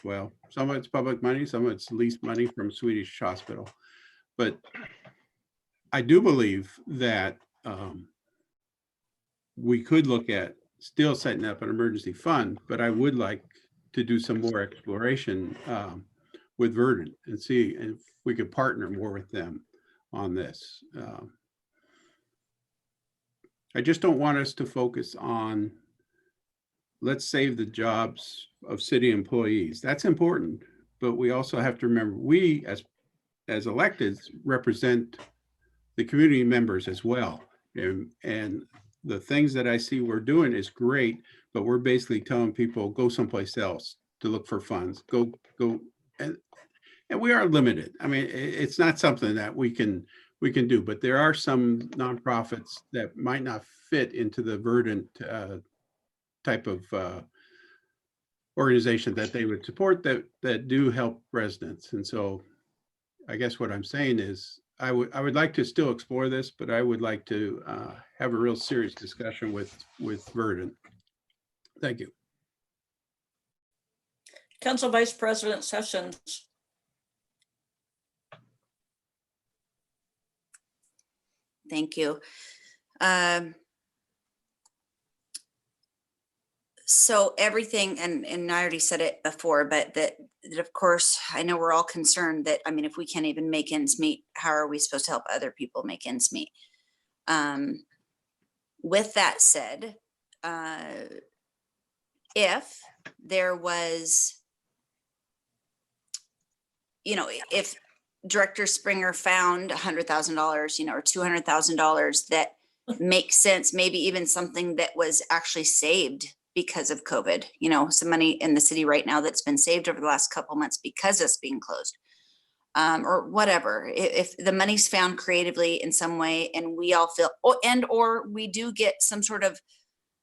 well, some of it's public money, some of it's leased money from Swedish Hospital. But I do believe that we could look at still setting up an emergency fund, but I would like to do some more exploration with Verdant and see if we could partner more with them on this. I just don't want us to focus on, let's save the jobs of city employees. That's important, but we also have to remember we as electeds represent the community members as well. And the things that I see we're doing is great, but we're basically telling people go someplace else to look for funds, go, and we are limited. I mean, it's not something that we can do, but there are some nonprofits that might not fit into the Verdant type of organization that they would support that do help residents. And so I guess what I'm saying is I would like to still explore this, but I would like to have a real serious discussion with Verdant. Thank you. Council Vice President Sessions. Thank you. So everything, and I already said it before, but that of course, I know we're all concerned that, I mean, if we can't even make ends meet, how are we supposed to help other people make ends meet? With that said, if there was, you know, if Director Springer found $100,000, you know, or $200,000 that makes sense, maybe even something that was actually saved because of COVID, you know, some money in the city right now that's been saved over the last couple months because it's being closed, or whatever. If the money's found creatively in some way and we all feel, or we do get some sort of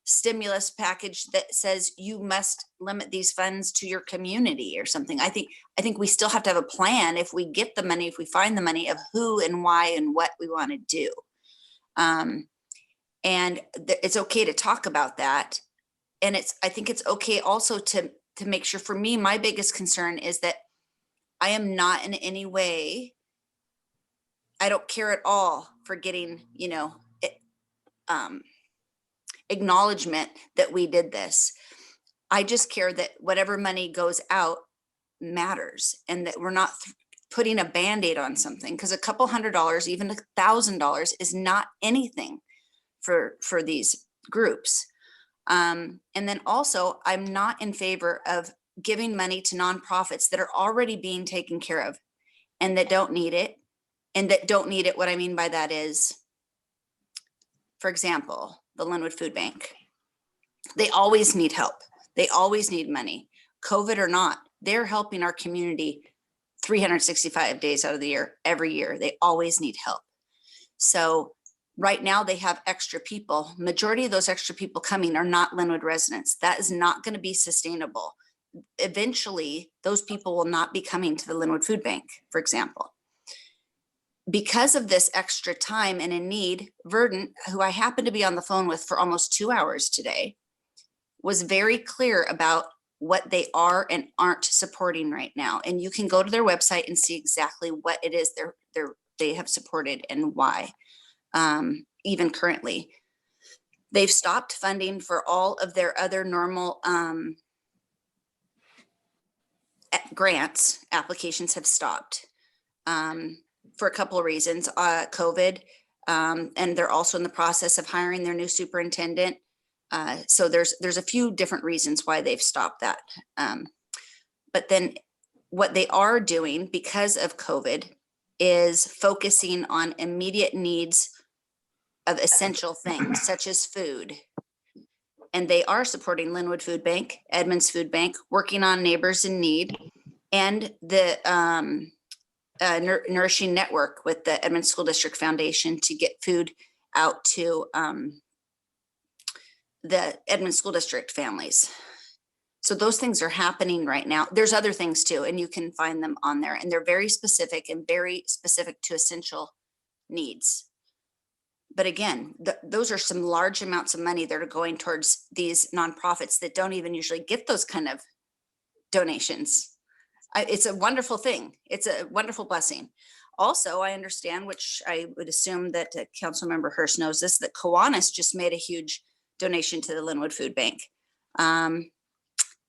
stimulus package that says you must limit these funds to your community or something. I think we still have to have a plan if we get the money, if we find the money, of who and why and what we want to do. And it's okay to talk about that. And I think it's okay also to make sure, for me, my biggest concern is that I am not in any way, I don't care at all for getting, you know, acknowledgement that we did this. I just care that whatever money goes out matters and that we're not putting a Band-Aid on something, because a couple $100, even $1,000 is not anything for these groups. And then also, I'm not in favor of giving money to nonprofits that are already being taken care of and that don't need it. And that don't need it, what I mean by that is, for example, the Linwood Food Bank. They always need help. They always need money. COVID or not, they're helping our community 365 days out of the year, every year. They always need help. So right now they have extra people. Majority of those extra people coming are not Linwood residents. That is not going to be sustainable. Eventually, those people will not be coming to the Linwood Food Bank, for example. Because of this extra time and in need, Verdant, who I happened to be on the phone with for almost 2 hours today, was very clear about what they are and aren't supporting right now. And you can go to their website and see exactly what it is they have supported and why. Even currently, they've stopped funding for all of their other normal grants. Applications have stopped for a couple of reasons, COVID, and they're also in the process of hiring their new superintendent. So there's a few different reasons why they've stopped that. But then what they are doing because of COVID is focusing on immediate needs of essential things such as food. And they are supporting Linwood Food Bank, Edmonds Food Bank, working on Neighbors in Need, and the Nourishing Network with the Edmonds School District Foundation to get food out to the Edmonds School District families. So those things are happening right now. There's other things too, and you can find them on there, and they're very specific to essential needs. But again, those are some large amounts of money that are going towards these nonprofits that don't even usually get those kind of donations. It's a wonderful thing. It's a wonderful blessing. Also, I understand, which I would assume that Councilmember Hurst knows this, that Kiwanis just made a huge donation to the Linwood Food Bank. And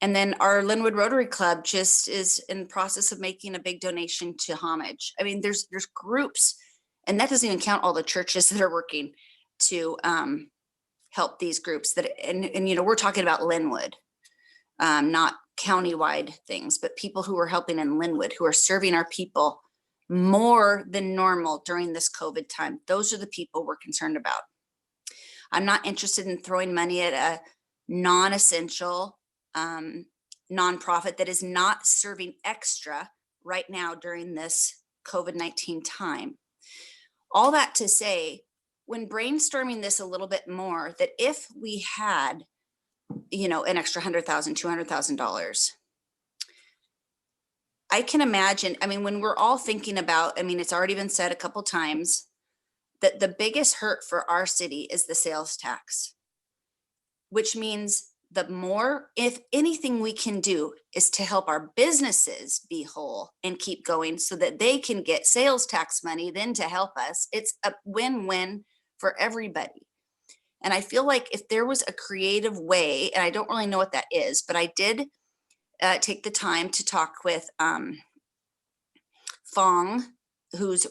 then our Linwood Rotary Club just is in the process of making a big donation to Homage. I mean, there's groups, and that doesn't even count all the churches that are working to help these groups that, and you know, we're talking about Linwood, not countywide things, but people who are helping in Linwood, who are serving our people more than normal during this COVID time. Those are the people we're concerned about. I'm not interested in throwing money at a non-essential nonprofit that is not serving extra right now during this COVID-19 time. All that to say, when brainstorming this a little bit more, that if we had, you know, an extra $100,000, $200,000, I can imagine, I mean, when we're all thinking about, I mean, it's already been said a couple times that the biggest hurt for our city is the sales tax, which means the more, if anything we can do is to help our businesses be whole and keep going so that they can get sales tax money then to help us, it's a win-win for everybody. And I feel like if there was a creative way, and I don't really know what that is, but I did take the time to talk with Fong, who's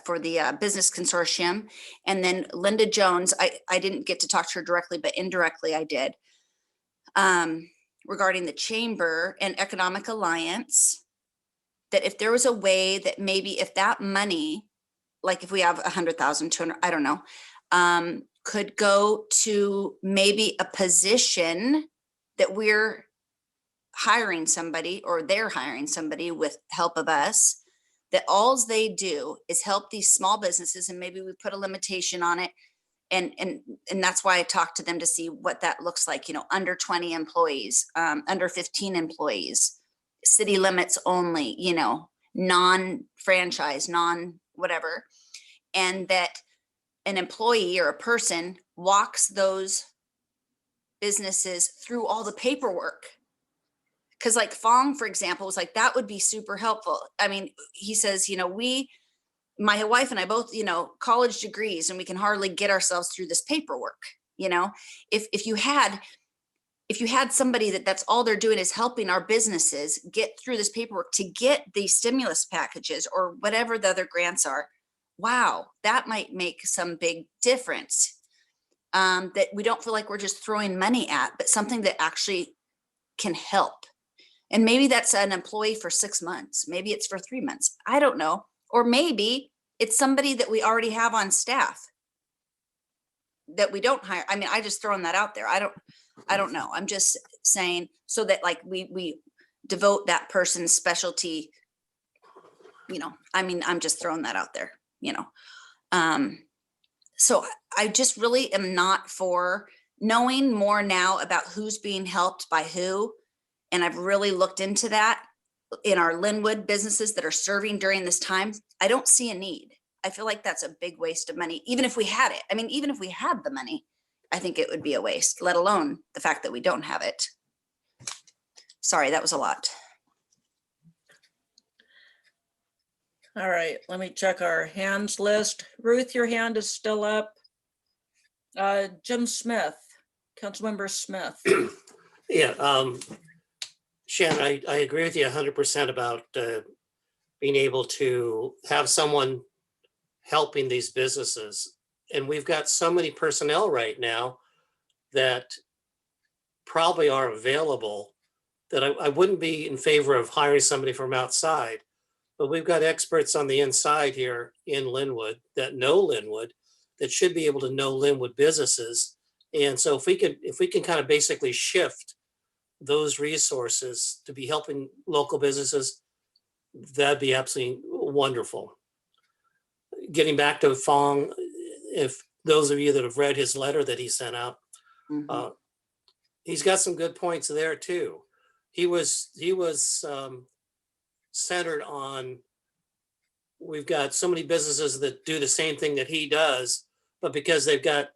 for the Business Consortium, and then Linda Jones. I didn't get to talk to her directly, but indirectly I did, regarding the Chamber and Economic Alliance, that if there was a way that maybe if that money, like if we have 100,000, 200, I don't know, could go to maybe a position that we're hiring somebody or they're hiring somebody with help of us, that all they do is help these small businesses, and maybe we put a limitation on it. And that's why I talked to them to see what that looks like, you know, under 20 employees, under 15 employees, city limits only, you know, non-franchise, non-whatever. And that an employee or a person walks those businesses through all the paperwork. Because like Fong, for example, was like, that would be super helpful. I mean, he says, you know, my wife and I both, you know, college degrees, and we can hardly get ourselves through this paperwork. You know, if you had somebody that's all they're doing is helping our businesses get through this paperwork to get these stimulus packages or whatever the other grants are, wow, that might make some big difference. That we don't feel like we're just throwing money at, but something that actually can help. And maybe that's an employee for 6 months. Maybe it's for 3 months. I don't know. Or maybe it's somebody that we already have on staff that we don't hire. I mean, I just throwing that out there. I don't know. I'm just saying so that like we devote that person's specialty, you know, I mean, I'm just throwing that out there, you know. So I just really am not for knowing more now about who's being helped by who. And I've really looked into that in our Linwood businesses that are serving during this time. I don't see a need. I feel like that's a big waste of money, even if we had it. I mean, even if we had the money, I think it would be a waste, let alone the fact that we don't have it. Sorry, that was a lot. All right, let me check our hands list. Ruth, your hand is still up. Jim Smith, Councilmember Smith. Yeah, Shannon, I agree with you 100% about being able to have someone helping these businesses. And we've got so many personnel right now that probably are available that I wouldn't be in favor of hiring somebody from outside. But we've got experts on the inside here in Linwood that know Linwood, that should be able to know Linwood businesses. And so if we can kind of basically shift those resources to be helping local businesses, that'd be absolutely wonderful. Getting back to Fong, if those of you that have read his letter that he sent out, he's got some good points there too. He was centered on, we've got so many businesses that do the same thing that he does, but because they've got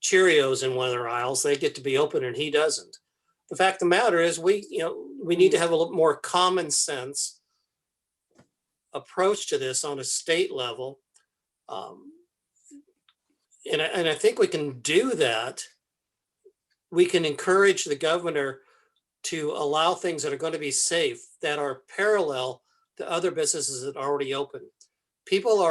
Cheerios in one of their aisles, they get to be open and he doesn't. The fact of the matter is we need to have a little more common sense approach to this on a state level. And I think we can do that. We can encourage the governor to allow things that are going to be safe, that are parallel to other businesses that are already open. People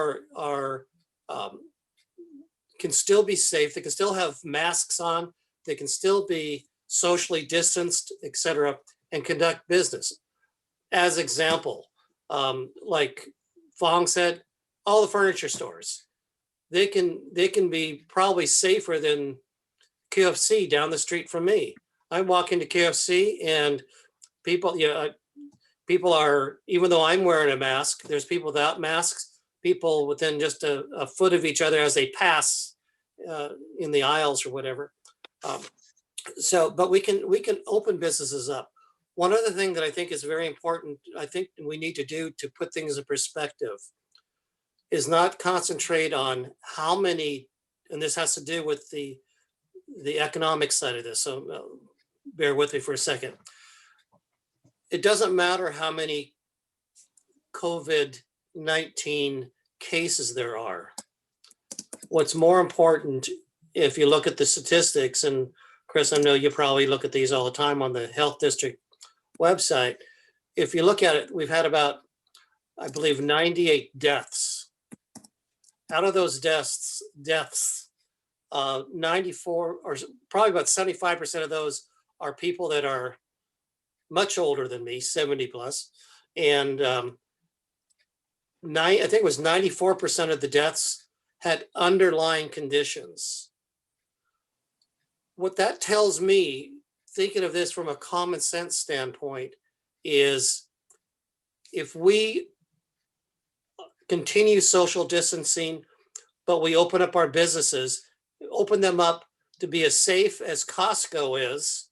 can still be safe. They can still have masks on. They can still be socially distanced, et cetera, and conduct business. As example, like Fong said, all the furniture stores, they can be probably safer than KFC down the street from me. I walk into KFC and people, people are, even though I'm wearing a mask, there's people without masks, people within just a foot of each other as they pass in the aisles or whatever. But we can open businesses up. One other thing that I think is very important, I think we need to do to put things in perspective, is not concentrate on how many, and this has to do with the economic side of this, so bear with me for a second. It doesn't matter how many COVID-19 cases there are. What's more important, if you look at the statistics, and Chris, I know you probably look at these all the time on the Health District website. If you look at it, we've had about, I believe, 98 deaths. Out of those deaths, 94 or probably about 75% of those are people that are much older than me, 70 plus. And I think it was 94% of the deaths had underlying conditions. What that tells me, thinking of this from a common sense standpoint, is if we continue social distancing, but we open up our businesses, open them up to be as safe as Costco is,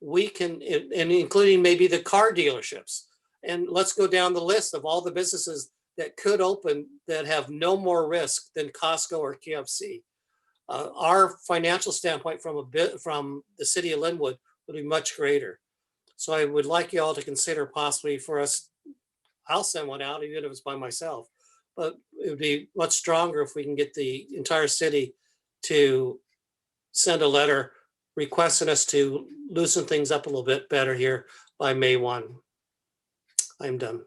we can, and including maybe the car dealerships. And let's go down the list of all the businesses that could open that have no more risk than Costco or KFC. Our financial standpoint from the city of Linwood would be much greater. So I would like you all to consider possibly for us, I'll send one out even if it's by myself, but it would be much stronger if we can get the entire city to send a letter requesting us to loosen things up a little bit better here by May 1. I'm done.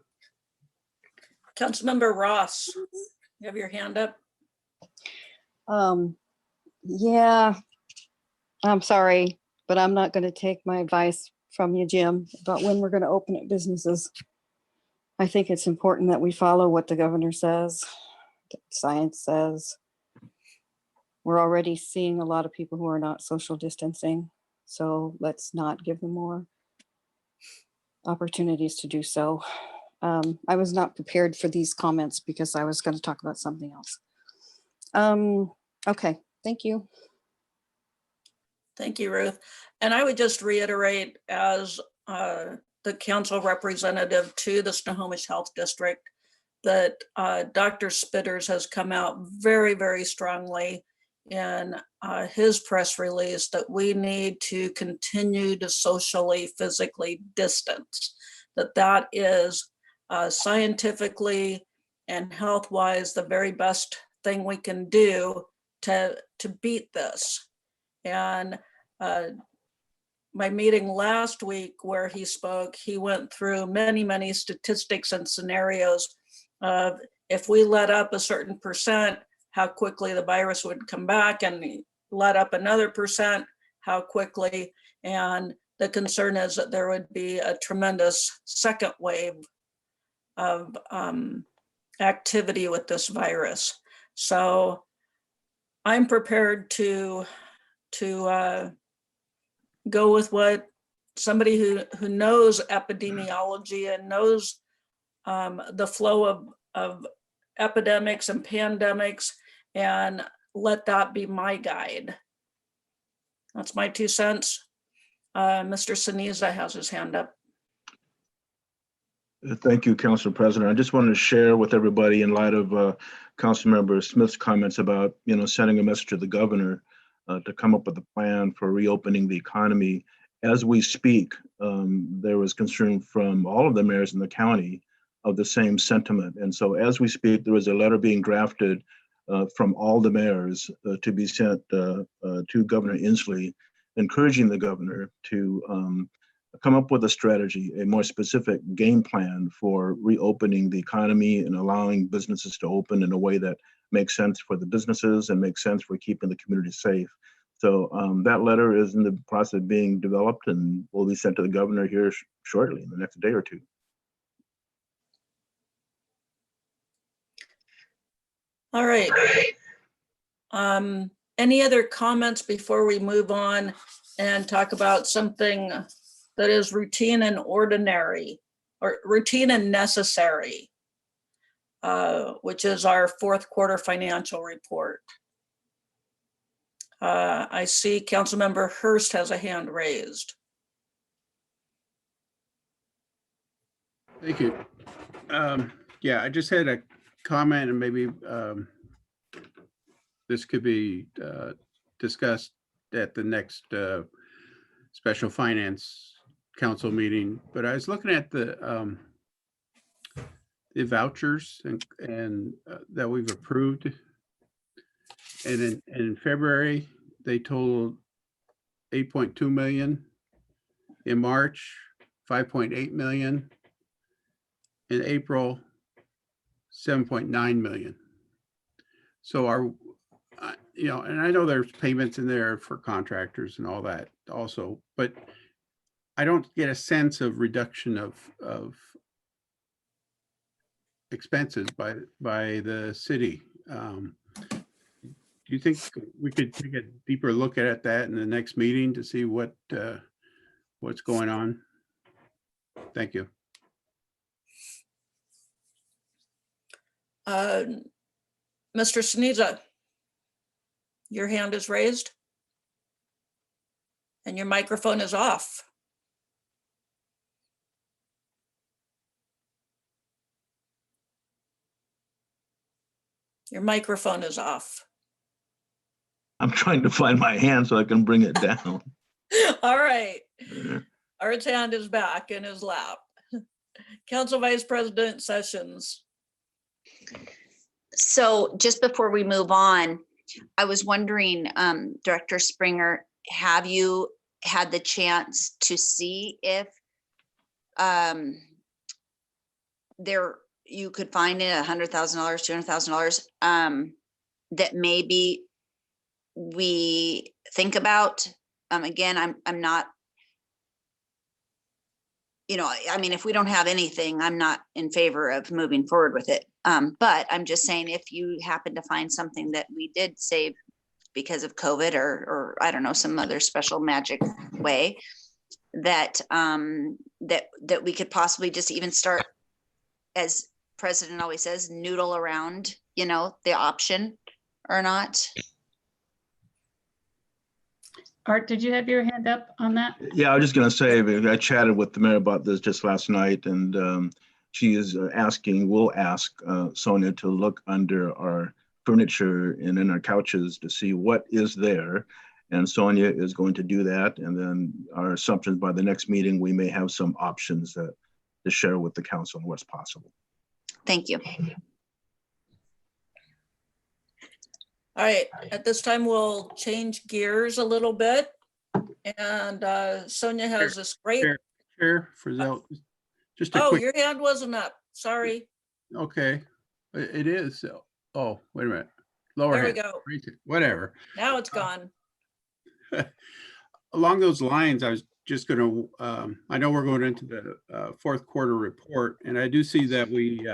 Councilmember Ross, you have your hand up. Yeah, I'm sorry, but I'm not going to take my advice from you, Jim, about when we're going to open up businesses. I think it's important that we follow what the governor says, that science says. We're already seeing a lot of people who are not social distancing, so let's not give them more opportunities to do so. I was not prepared for these comments because I was going to talk about something else. Okay, thank you. Thank you, Ruth. And I would just reiterate as the council representative to the Snohomish Health District that Dr. Spitters has come out very, very strongly in his press release that we need to continue to socially, physically distance, that is scientifically and health-wise the very best thing we can do to beat this. And my meeting last week where he spoke, he went through many, many statistics and scenarios of if we let up a certain percent, how quickly the virus would come back, and let up another percent, how quickly. And the concern is that there would be a tremendous second wave of activity with this virus. So I'm prepared to go with what somebody who knows epidemiology and knows the flow of epidemics and pandemics, and let that be my guide. That's my 2 cents. Mr. Siniza has his hand up. Thank you, Council President. I just wanted to share with everybody in light of Councilmember Smith's comments about, sending a message to the governor to come up with a plan for reopening the economy. As we speak, there was concern from all of the mayors in the county of the same sentiment. And so as we speak, there is a letter being drafted from all the mayors to be sent to Governor Inslee, encouraging the governor to come up with a strategy, a more specific game plan for reopening the economy and allowing businesses to open in a way that makes sense for the businesses and makes sense for keeping the community safe. So that letter is in the process of being developed and will be sent to the governor here shortly in the next day or two. All right. Any other comments before we move on and talk about something that is routine and ordinary, or routine and necessary, which is our fourth quarter financial report? I see Councilmember Hurst has a hand raised. Thank you. Yeah, I just had a comment, and maybe this could be discussed at the next special finance council meeting. But I was looking at the vouchers and that we've approved, and in February they totaled 8.2 million. In March, 5.8 million. In April, 7.9 million. So and I know there's payments in there for contractors and all that also, but I don't get a sense of reduction of expenses by the city. Do you think we could take a deeper look at that in the next meeting to see what's going on? Thank you. Mr. Sneeza, your hand is raised and your microphone is off. Your microphone is off. I'm trying to find my hand so I can bring it down. All right. Art's hand is back in his lap. Council Vice President Sessions. So just before we move on, I was wondering, Director Springer, have you had the chance to see if you could find it $100,000, $200,000 that maybe we think about? Again, I'm not, I mean, if we don't have anything, I'm not in favor of moving forward with it. But I'm just saying, if you happen to find something that we did save because of COVID or I don't know, some other special magic way that that we could possibly just even start, as President always says, noodle around, the option or not. Art, did you have your hand up on that? Yeah, I was just going to say, I chatted with the mayor about this just last night, and she is we'll ask Sonia to look under our furniture and in our couches to see what is there. And Sonia is going to do that. And then our assumptions, by the next meeting, we may have some options to share with the council on what's possible. Thank you. All right, at this time, we'll change gears a little bit. And Sonia has this great. Chair Frizzell, just a Oh, quick. your hand wasn't up. Sorry. Okay, it is. Oh, wait a minute. Lower There we hand. go. Raise it. Whatever. Now it's gone. Along those lines, I was just going to, I know we're going into the fourth quarter report, and I do see that we,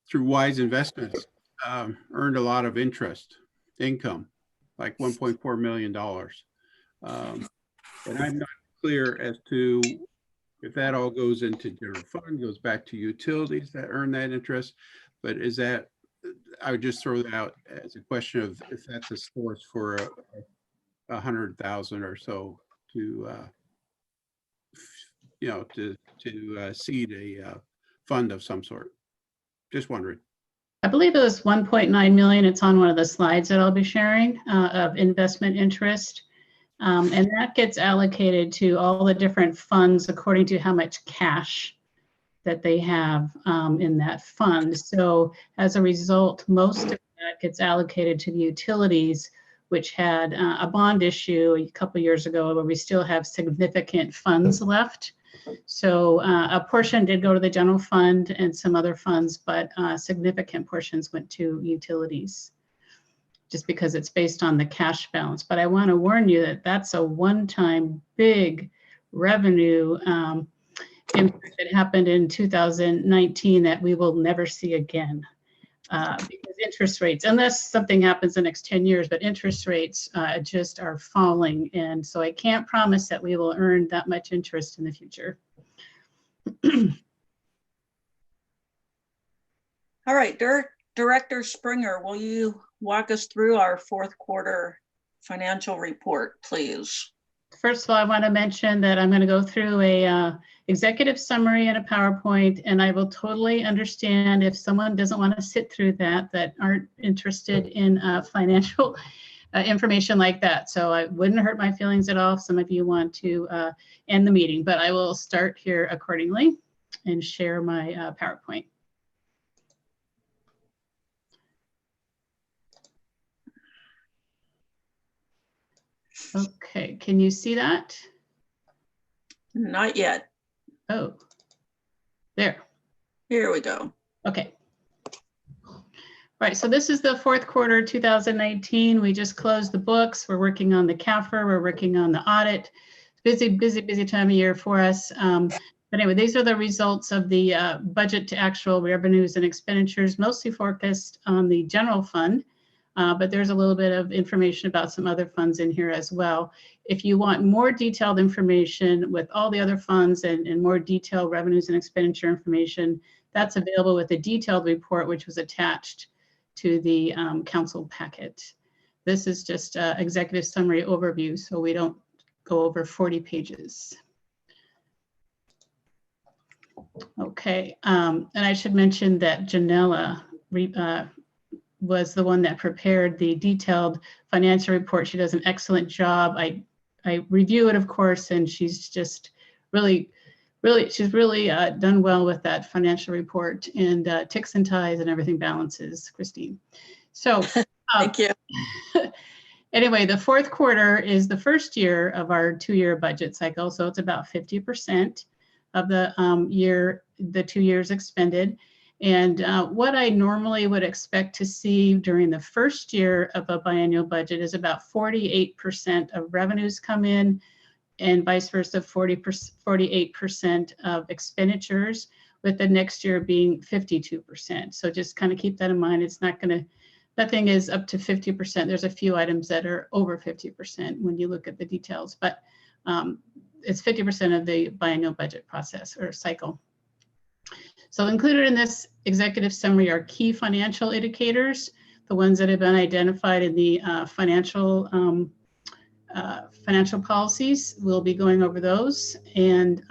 through wise investments, earned a lot of income, like $1.4 million. And I'm not clear as to if that all goes into general fund, goes back to utilities that earn that interest. But is that, I would just throw that out as a question of if that's a source for 100,000 or so to you know, to seed a fund of some sort. Just wondering. I believe it was 1.9 million. It's on one of the slides that I'll be sharing of investment interest. And that gets allocated to all the different funds according to how much cash that they have in that fund. So as a result, most of that gets allocated to the utilities, which had a bond issue a couple years ago where we still have significant funds left. So a portion did go to the general fund and some other funds, but significant portions went to utilities, just because it's based on the cash balance. But I want to warn you that that's a one-time big revenue impact that happened in 2019 that we will never see again. Because interest rates, unless something happens the next 10 years, but interest rates just are falling. And so I can't promise that we will earn that much interest in the future. All right, Director Springer, will you walk us through our fourth quarter financial report, please? First of all, I want to mention that I'm going to go through a executive summary and a PowerPoint, and I will totally understand if someone doesn't want to sit through that aren't interested in financial information like that. So it wouldn't hurt my feelings at all if some of you want to end the meeting, but I will start here accordingly and share my PowerPoint. Okay, can you see that? Not yet. Oh, there. Here we go. Okay. Right, so this is the fourth quarter 2019. We just closed the books. We're working on the CAFR. We're working on the audit. Busy time of year for us. But anyway, these are the results of the budget to actual revenues and expenditures, mostly focused on the general fund. But there's a little bit of information about some other funds in here as well. If you want more detailed information with all the other funds and more detailed revenues and expenditure information, that's available with a detailed report, which was attached to the council packet. This is just an executive summary overview, so we don't go over 40 pages. Okay, and I should mention that Janella was the one that prepared the detailed financial report. She does an excellent job. I review it, of course, and she's just really done well with that financial report, and ticks and ties and everything balances, Christine. So thank you. Anyway, the fourth quarter is the first year of our 2-year budget cycle. So it's about 50% of the the 2 years expended. And what I normally would expect to see during the first year of a biennial budget is about 48% of revenues come in, and vice versa, 48% of expenditures, with the next year being 52%. So just kind of keep that in mind. It's not going to, nothing is up to 50%. There's a few items that are over 50% when you look at the details, but it's 50% of the biennial budget process or cycle. So included in this executive summary are key financial indicators, the ones that have been identified in the financial policies. We'll be going over those. And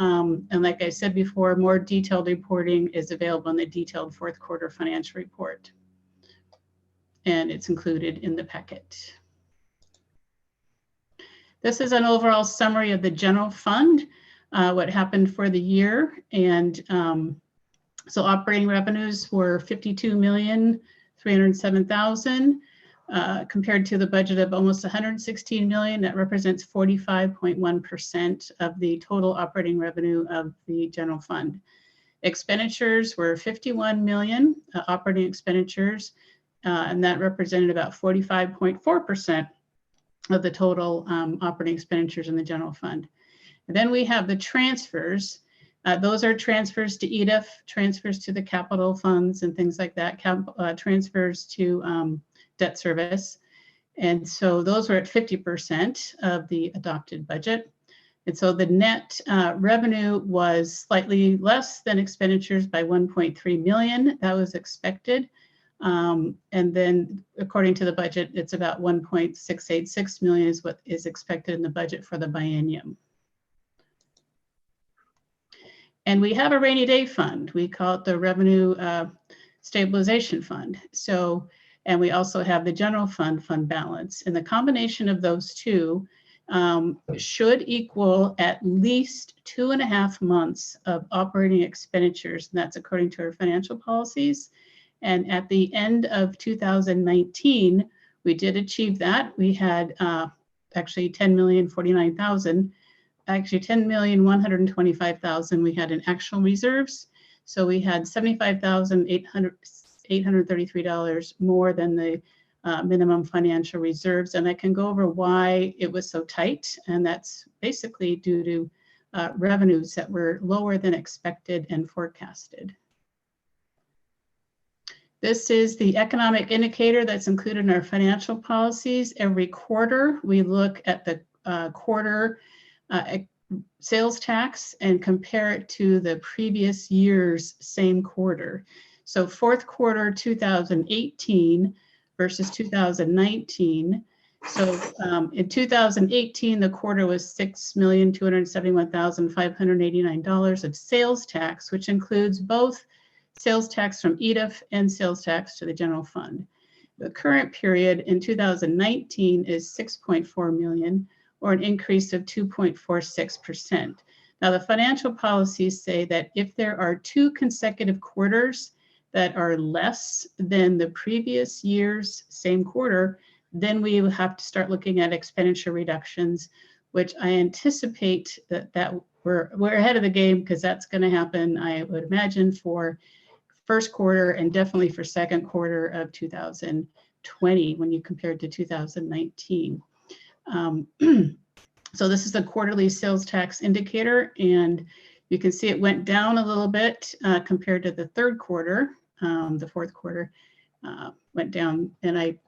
like I said before, more detailed reporting is available in the detailed fourth quarter financial report. And it's included in the packet. This is an overall summary of the general fund, what happened for the year. And so operating revenues were $52,307,000 compared to the budget of almost $116 million. That represents 45.1% of the total operating revenue of the general fund. Expenditures were $51 million operating expenditures, and that represented about 45.4% of the total operating expenditures in the general fund. And then we have the transfers. Those are transfers to EDIF, transfers to the capital funds and things like that, transfers to debt service. And so those were at 50% of the adopted budget. And so the net revenue was slightly less than expenditures by 1.3 million. That was expected. And then according to the budget, it's about 1.686 million is what is expected in the budget for the biennium. And we have a rainy day fund. We call it the Revenue Stabilization Fund. So, and we also have the general fund balance. And the combination of those two should equal at least 2.5 months of operating expenditures. And that's according to our financial policies. And at the end of 2019, we did achieve that. We had actually 10,049,000, actually 10,125,000 we had in actual reserves. So we had $75,833 more than the minimum financial reserves. And I can go over why it was so tight. And that's basically due to revenues that were lower than expected and forecasted. This is the economic indicator that's included in our financial policies. Every quarter, we look at the quarter sales tax and compare it to the previous year's same quarter. So fourth quarter 2018 versus 2019. So in 2018, the quarter was $6,271,589 of sales tax, which includes both sales tax from EDIF and sales tax to the general fund. The current period in 2019 is 6.4 million, or an increase of 2.46%. Now, the financial policies say that if there are 2 consecutive quarters that are less than the previous year's same quarter, then we will have to start looking at expenditure reductions, which I anticipate that we're ahead of the game, because that's going to happen, I would imagine, for first quarter and definitely for second quarter of 2020 when you compare it to 2019. So this is the quarterly sales tax indicator, and you can see it went down a little bit compared to the third quarter. The fourth quarter went down, and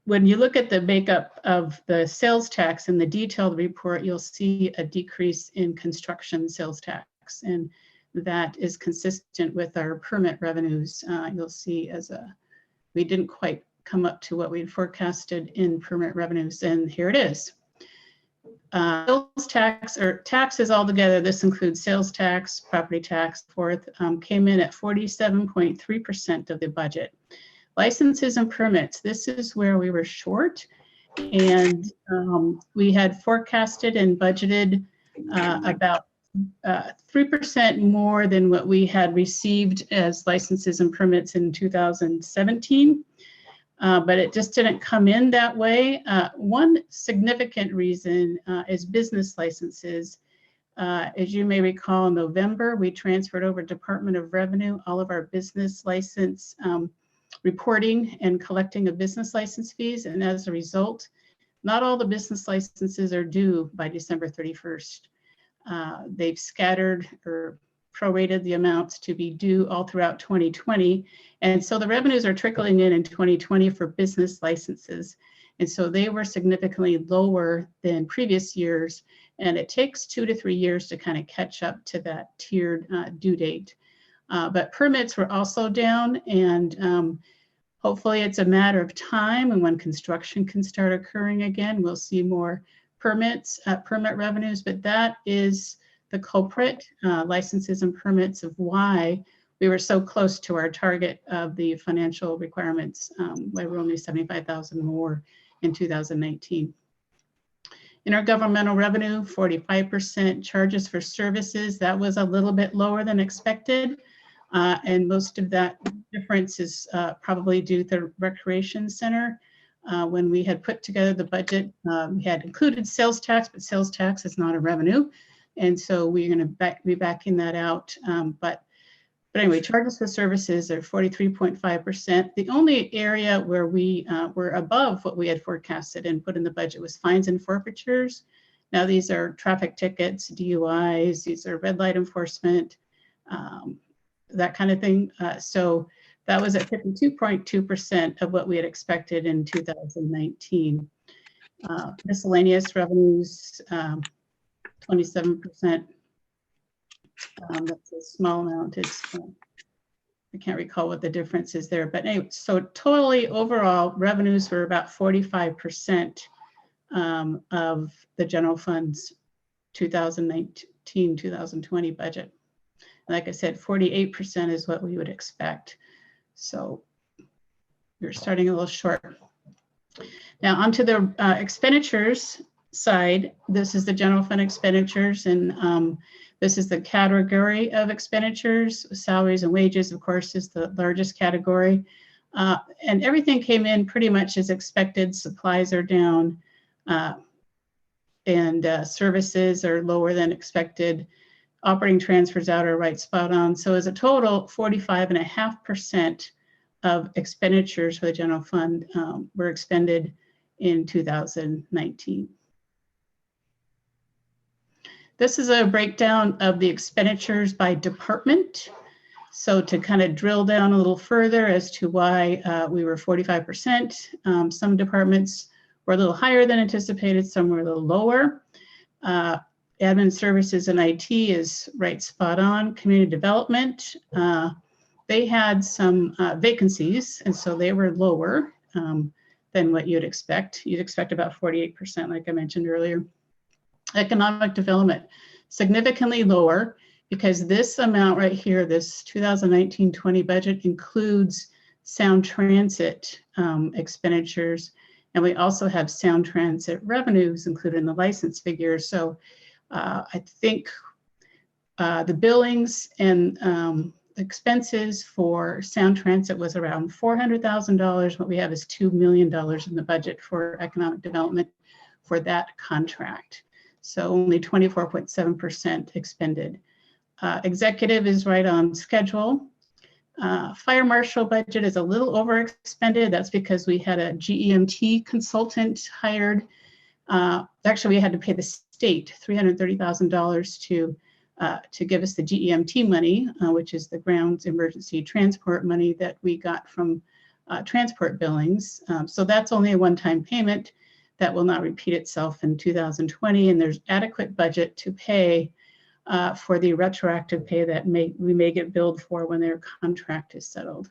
when you look at the makeup of the sales tax in the detailed report, you'll see a decrease in construction sales tax, and that is consistent with our permit revenues. You'll see we didn't quite come up to what we forecasted in permit revenues, and here it is. Sales tax, or taxes altogether, this includes sales tax, property tax, forth, came in at 47.3% of the budget. Licenses and permits, this is where we were short, and we had forecasted and budgeted about 3% more than what we had received as licenses and permits in 2017. But it just didn't come in that way. One significant reason is business licenses. As you may recall, in November, we transferred over Department of Revenue all of our business license reporting and collecting of business license fees. And as a result, not all the business licenses are due by December 31st. They've scattered or prorated the amounts to be due all throughout 2020. And so the revenues are trickling in 2020 for business licenses. And so they were significantly lower than previous years. And it takes 2 to 3 years to kind of catch up to that tiered due date. But permits were also down, and hopefully it's a matter of time. And when construction can start occurring again, we'll see more permit revenues, but that is the culprit, licenses and permits, of why we were so close to our target of the financial requirements. We were only 75,000 more in 2019. In our governmental revenue, 45% charges for services. That was a little bit lower than expected. And most of that difference is probably due to the recreation center. When we had put together the budget, we had included sales tax, but sales tax is not a revenue. And so we're going to be backing that out. But anyway, charges for services are 43.5%. The only area where we were above what we had forecasted and put in the budget was fines and forfeitures. Now these are traffic tickets, DUIs, these are red light enforcement, that kind of thing. So that was at 52.2% of what we had expected in 2019. Miscellaneous revenues, 27%. That's a small amount. I can't recall what the difference is there, but anyway, so totally overall revenues were about 45% of the general fund's 2019-2020 budget. Like I said, 48% is what we would expect. So we're starting a little short. Now onto the expenditures side. This is the general fund expenditures, and this is the category of expenditures. Salaries and wages, of course, is the largest category. And everything came in pretty much as expected. Supplies are down, and services are lower than expected. Operating transfers out are right spot on. So as a total, 45.5% of expenditures for the general fund were expended in 2019. This is a breakdown of the expenditures by department. So to kind of drill down a little further as to why we were 45%, some departments were a little higher than anticipated, some were a little lower. Admin services and IT is right spot on. Community development, they had some vacancies, and so they were lower than what you'd expect. You'd expect about 48%, like I mentioned earlier. Economic development, significantly lower, because this amount right here, this 2019-20 budget, includes Sound Transit expenditures, and we also have Sound Transit revenues included in the license figures. So I think the billings and expenses for Sound Transit was around $400,000. What we have is $2 million in the budget for economic development for that contract. So only 24.7% expended. Executive is right on schedule. Fire marshal budget is a little overexpended. That's because we had a GEMT consultant hired. Actually, we had to pay the state $330,000 to give us the GEMT money, which is the grounds emergency transport money that we got from transport billings. So that's only a one-time payment that will not repeat itself in 2020, and there's adequate budget to pay for the retroactive pay that we may get billed for when their contract is settled.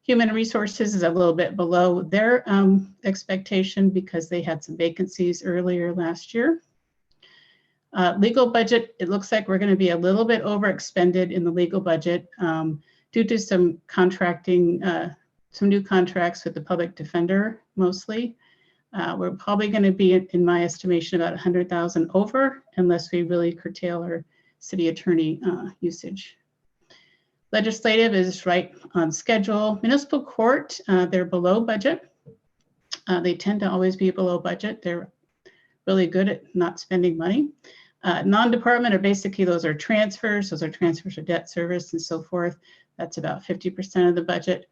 Human resources is a little bit below their expectation because they had some vacancies earlier last year. Legal budget, it looks like we're going to be a little bit overexpended in the legal budget due to some contracting, some new contracts with the public defender mostly. We're probably going to be, in my estimation, about 100,000 over unless we really curtail our city attorney usage. Legislative is right on schedule. Municipal court, they're below budget. They tend to always be below budget. They're really good at not spending money. Non-department are basically, those are transfers. Those are transfers for debt service and so forth. That's about 50% of the budget.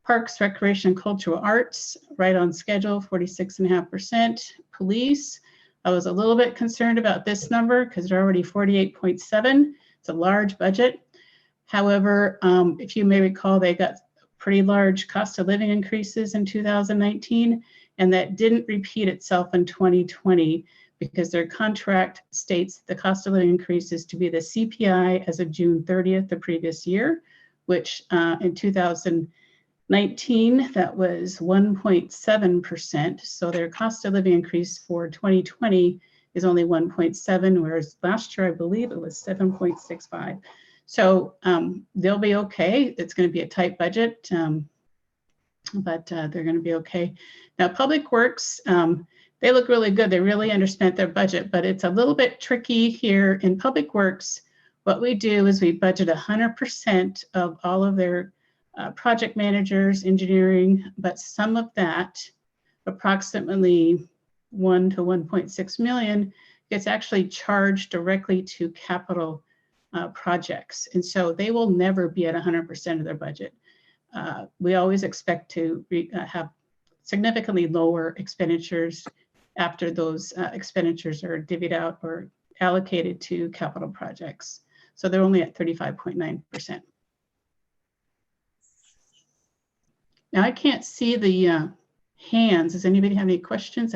Parks, Recreation, and Cultural Arts, right on schedule, 46.5%. Police, I was a little bit concerned about this number because they're already 48.7. It's a large budget. However, if you may recall, they got pretty large cost of living increases in 2019, and that didn't repeat itself in 2020 because their contract states the cost of living increases to be the CPI as of June 30th the previous year, which in 2019, that was 1.7%. So their cost of living increase for 2020 is only 1.7, whereas last year, I believe it was 7.65. So they'll be okay. It's going to be a tight budget, but they're going to be okay. Now, Public Works, they look really good. They really underspent their budget, but it's a little bit tricky here in Public Works. What we do is we budget 100% of all of their project managers, engineering, but some of that, approximately 1 to 1.6 million, gets actually charged directly to capital projects. And so they will never be at 100% of their budget. We always expect to have significantly lower expenditures after those expenditures are divvied out or allocated to capital projects. So they're only at 35.9%. Now I can't see the hands. Does anybody have any questions?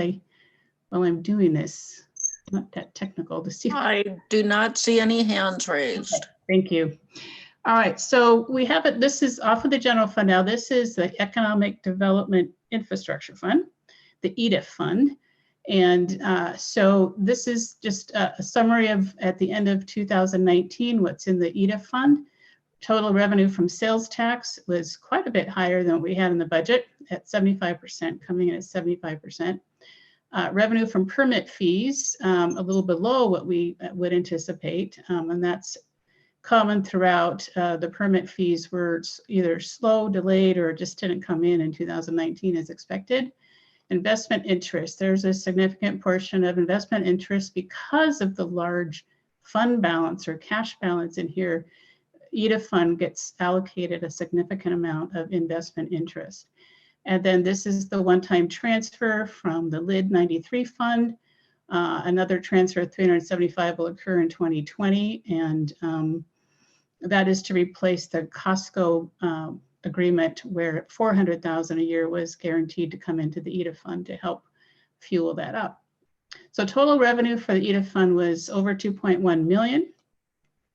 While I'm doing this, not that technical to see. I do not see any hands raised. Okay, thank you. All right, so we have it. This is off of the general fund now. This is the Economic Development Infrastructure Fund, the EDIF fund. And so this is just a summary of, at the end of 2019, what's in the EDA fund. Total revenue from sales tax was quite a bit higher than what we had in the budget at 75%, coming in at 75%. Revenue from permit fees, a little below what we would anticipate, and that's common throughout. The permit fees were either slow, delayed, or just didn't come in 2019 as expected. Investment interest, there's a significant portion of investment interest because of the large fund balance or cash balance in here. EDA fund gets allocated a significant amount of investment interest. And then this is the one-time transfer from the LID 93 fund. Another transfer of 375 will occur in 2020, and that is to replace the Costco agreement where $400,000 a year was guaranteed to come into the EDA fund to help fuel that up. So total revenue for the EDA fund was over 2.1 million.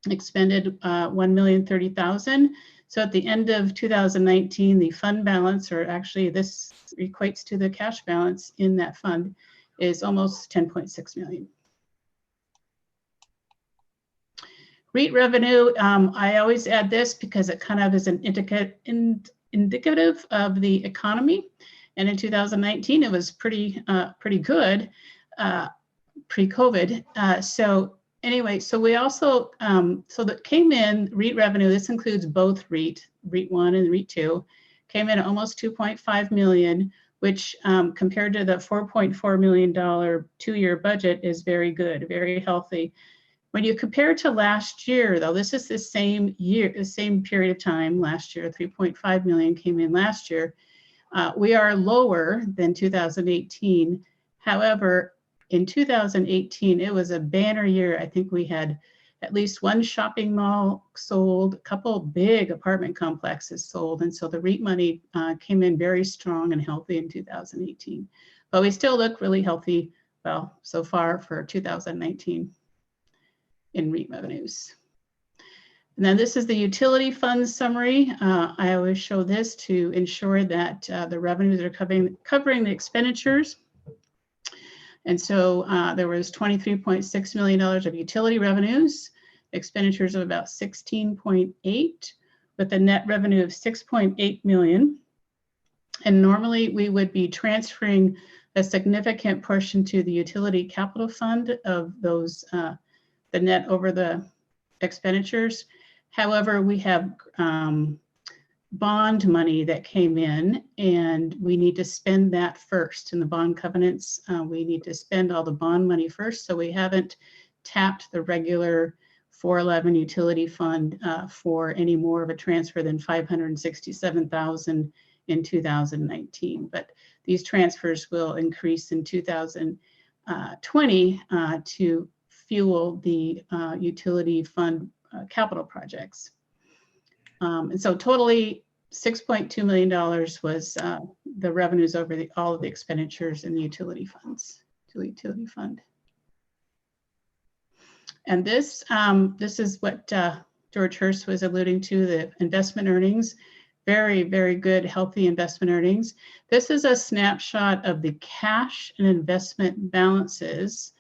Expended 1,030,000. So at the end of 2019, the fund balance, or actually this equates to the cash balance in that fund, is almost 10.6 million. REIT revenue, I always add this because it kind of is an indicative of the economy. And in 2019, it was pretty good pre-COVID. So anyway, so we also, so that came in REIT revenue, this includes both REIT 1 and REIT 2, came in at almost 2.5 million, which compared to the $4.4 million 2-year budget is very good, very healthy. When you compare to last year, though, this is the same year, the same period of time last year, 3.5 million came in last year. We are lower than 2018. However, in 2018, it was a banner year. I think we had at least one shopping mall sold, a couple big apartment complexes sold. And so the REIT money came in very strong and healthy in 2018. But we still look really healthy, well, so far for 2019 in REIT revenues. And then this is the utility fund summary. I always show this to ensure that the revenues are covering the expenditures. And so there was $23.6 million of utility revenues, expenditures of about 16.8, with a net revenue of 6.8 million. And normally we would be transferring a significant portion to the utility capital fund of those, the net over the expenditures. However, we have bond money that came in, and we need to spend that first. In the bond covenants, we need to spend all the bond money first. So we haven't tapped the regular 411 utility fund for any more of a transfer than 567,000 in 2019. But these transfers will increase in 2020 to fuel the utility fund capital projects. And so totally $6.2 million was the revenues over all of the expenditures in the utility funds, the utility fund. And this is what George Hurst was alluding to, the investment earnings. Very, very good, healthy investment earnings. This is a snapshot of the cash and investment balances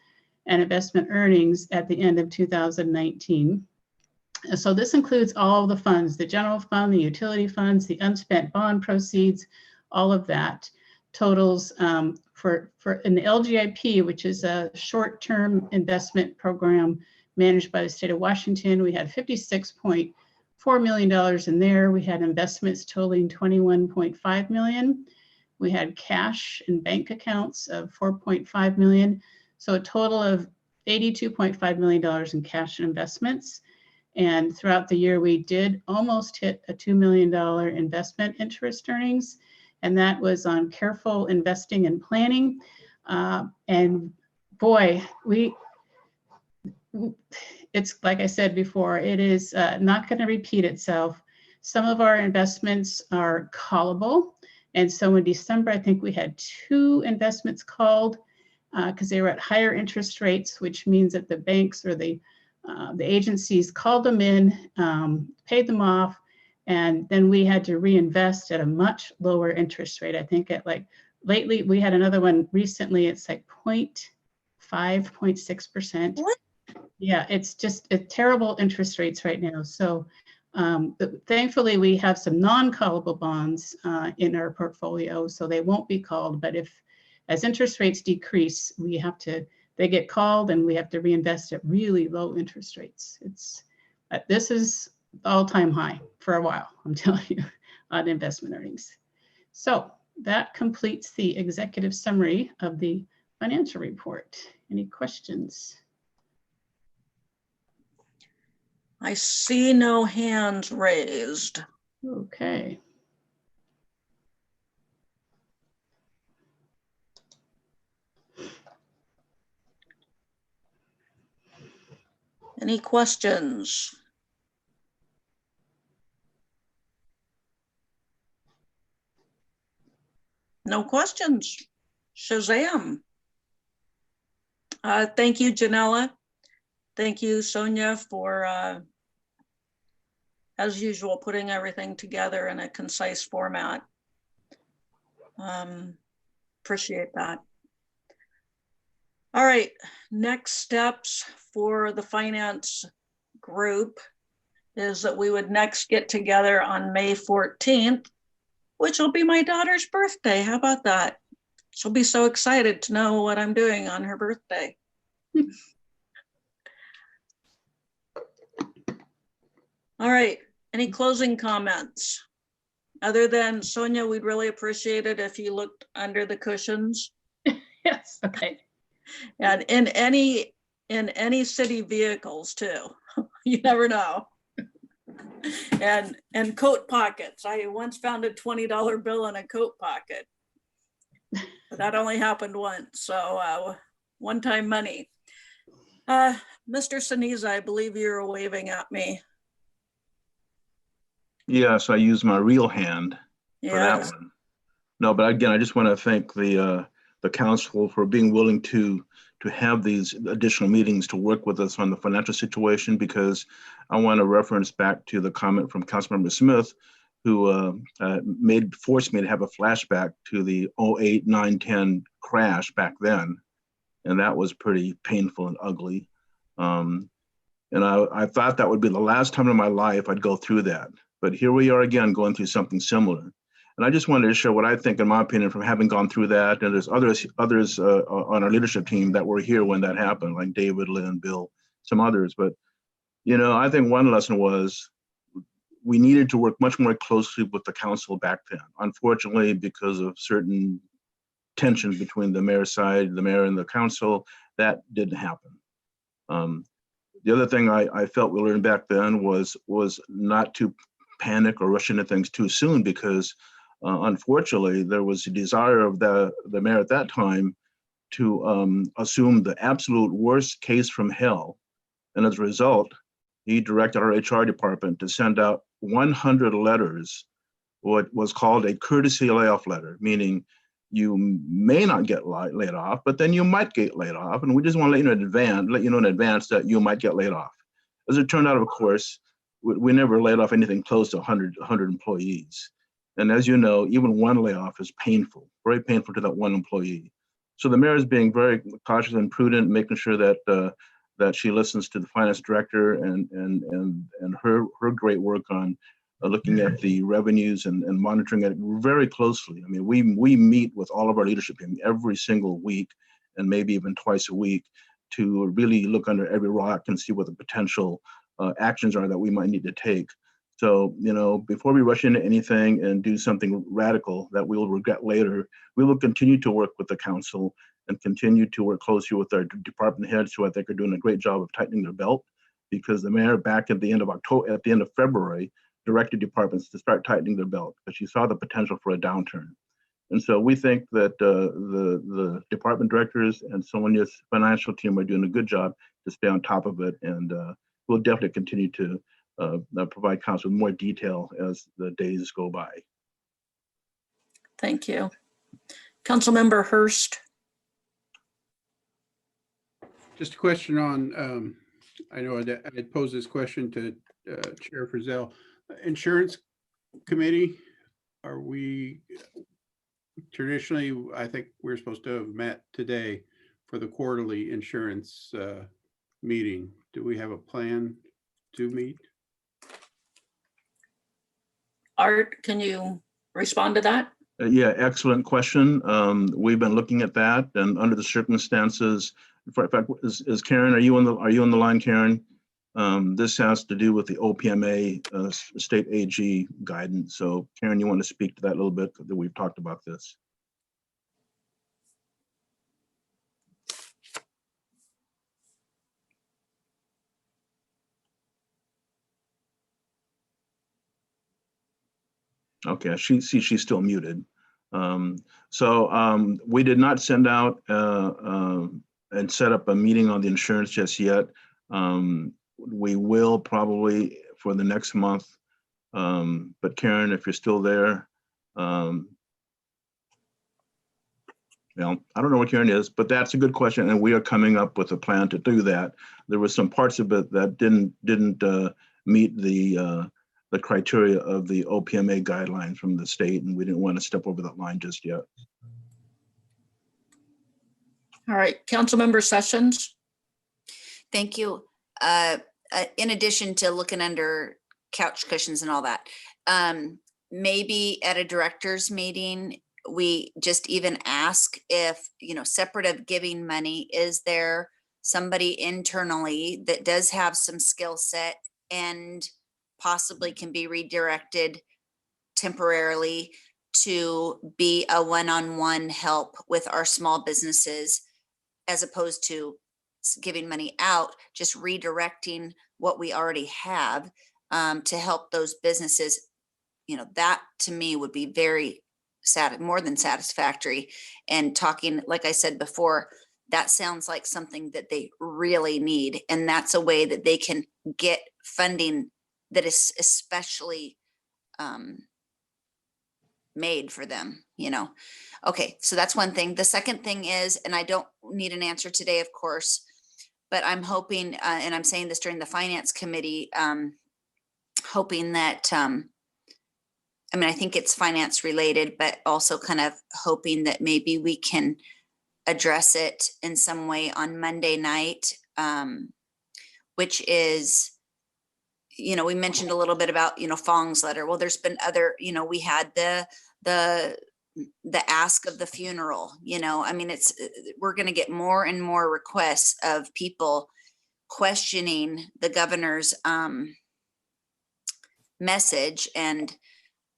and investment earnings at the end of 2019. So this includes all the funds, the general fund, the utility funds, the unspent bond proceeds, all of that totals for an LGIP, which is a short-term investment program managed by the state of Washington. We had $56.4 million in there. We had investments totaling $21.5 million. We had cash in bank accounts of $4.5 million. So a total of $82.5 million in cash and investments. And throughout the year, we did almost hit a $2 million investment interest earnings. And that was on careful investing and planning. And boy, it's like I said before, it is not going to repeat itself. Some of our investments are callable. And so in December, I think we had 2 investments called because they were at higher interest rates, which means that the banks or the agencies called them in, paid them off, and then we had to reinvest at a much lower interest rate. I think at like lately, we had another one recently, it's like 0.5, 0.6%. What? Yeah, it's just a terrible interest rates right now. So thankfully, we have some non-callable bonds in our portfolio, so they won't be called. But as interest rates decrease, they get called and we have to reinvest at really low interest rates. This is all-time high for a while, I'm telling you, on investment earnings. So that completes the executive summary of the financial report. Any questions? I see no hands raised. Okay. Any questions? No questions. Shazam. Thank you, Janella. Thank you, Sonia, for, as usual, putting everything together in a concise format. Appreciate that. All right, next steps for the finance group is that we would next get together on May 14th, which will be my daughter's birthday. How about that? She'll be so excited to know what I'm doing on her birthday. All right, any closing comments? Other than Sonia, we'd really appreciate it if you looked under the cushions. Yes, okay. And in any city vehicles too. You never know. And coat pockets. I once found a $20 bill in a coat pocket. But that only happened once, so one-time money. Mr. Siniza, I believe you're waving at me. Yes, I use my real hand for that Yes. one. No, but again, I just want to thank the council for being willing to have these additional meetings to work with us on the financial situation, because I want to reference back to the comment from Councilmember Smith, who forced me to have a flashback to the 08, 9, 10 crash back then. And that was pretty painful and ugly. And I thought that would be the last time in my life I'd go through that. But here we are again, going through something similar. And I just wanted to share what I think, in my opinion, from having gone through that. And there's others on our leadership team that were here when that happened, like David, Lynn, Bill, some others. But, you know, I think one lesson was we needed to work much more closely with the council back then. Unfortunately, because of certain tensions between the mayor's side, the mayor and the council, that didn't happen. The other thing I felt we learned back then was not to panic or rush into things too soon, because unfortunately, there was a desire of the mayor at that time to assume the absolute worst case from hell. And as a result, he directed our HR department to send out 100 letters, what was called a courtesy layoff letter, meaning you may not get laid off, but then you might get laid off. And we just want to let you know in advance that you might get laid off. As it turned out, of course, we never laid off anything close to 100 employees. And as you know, even one layoff is painful, very painful to that one employee. So the mayor is being very cautious and prudent, making sure that that she listens to the finance director and her great work on looking at the revenues and monitoring it very closely. I mean, we meet with all of our leadership team every single week, and maybe even twice a week, to really look under every rock and see what the potential actions are that we might need to take. So, you know, before we rush into anything and do something radical that we will regret later, we will continue to work with the council and continue to work closely with our department heads, who I think are doing a great job of tightening their belt, because the mayor back at the end of February, directed departments to start tightening their belt because she saw the potential for a downturn. And so we think that the department directors and Sonia's financial team are doing a good job to stay on top of it. And we'll definitely continue to provide council with more detail as the days go by. Thank you. Councilmember Hurst. Just a question on, I know I posed this question to Chair Frizzell. Insurance committee, are we Traditionally, I think we're supposed to have met today for the quarterly insurance meeting. Do we have a plan to meet? Art, can you respond to that? Yeah, excellent question. We've been looking at that, and under the circumstances, in fact, is Karen, are you on the line, Karen? This has to do with the OPMA state AG guidance. So Karen, you want to speak to that a little bit, that we've talked about this? Okay, she's still muted. We did not send out and set up a meeting on the insurance just yet. We will probably for the next month. But Karen, if you're still there, well, I don't know what Karen is, but that's a good question, and we are coming up with a plan to do that. There were some parts of it that didn't meet the criteria of the OPMA guidelines from the state, and we didn't want to step over that line just yet. All right, Councilmember Sessions. Thank you. In addition to looking under couch cushions and all that, maybe at a director's meeting, we just even ask if, separate of giving money, is there somebody internally that does have some skill set and possibly can be redirected temporarily to be a one-on-one help with our small businesses, as opposed to giving money out, just redirecting what we already have to help those businesses. That to me would be very more than satisfactory. And talking, like I said before, that sounds like something that they really need. And that's a way that they can get funding that is especially made for them, Okay, so that's one thing. The second thing is, and I don't need an answer today, of course, but I'm hoping, and I'm saying this during the finance committee, hoping that, I think it's finance related, but also kind of hoping that maybe we can address it in some way on Monday night, which is, we mentioned a little bit about, Fong's letter. Well, there's been other, we had the ask of the funeral, we're going to get more and more requests of people questioning the governor's message and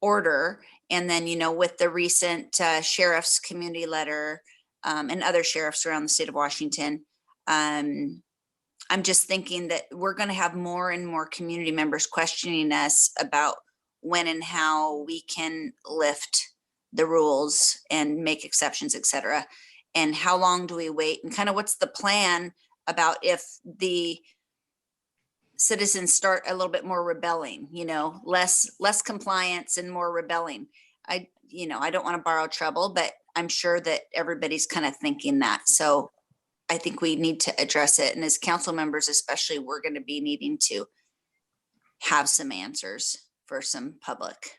order. And then, with the recent sheriff's community letter and other sheriffs around the state of Washington, I'm just thinking that we're going to have more and more community members questioning us about when and how we can lift the rules and make exceptions, et cetera. And how long do we wait? And kind of what's the plan about if the citizens start a little bit more rebelling, less compliance and more rebelling. I don't want to borrow trouble, but I'm sure that everybody's kind of thinking that. So I think we need to address it. And as council members, especially, we're going to be needing to have some answers for some public.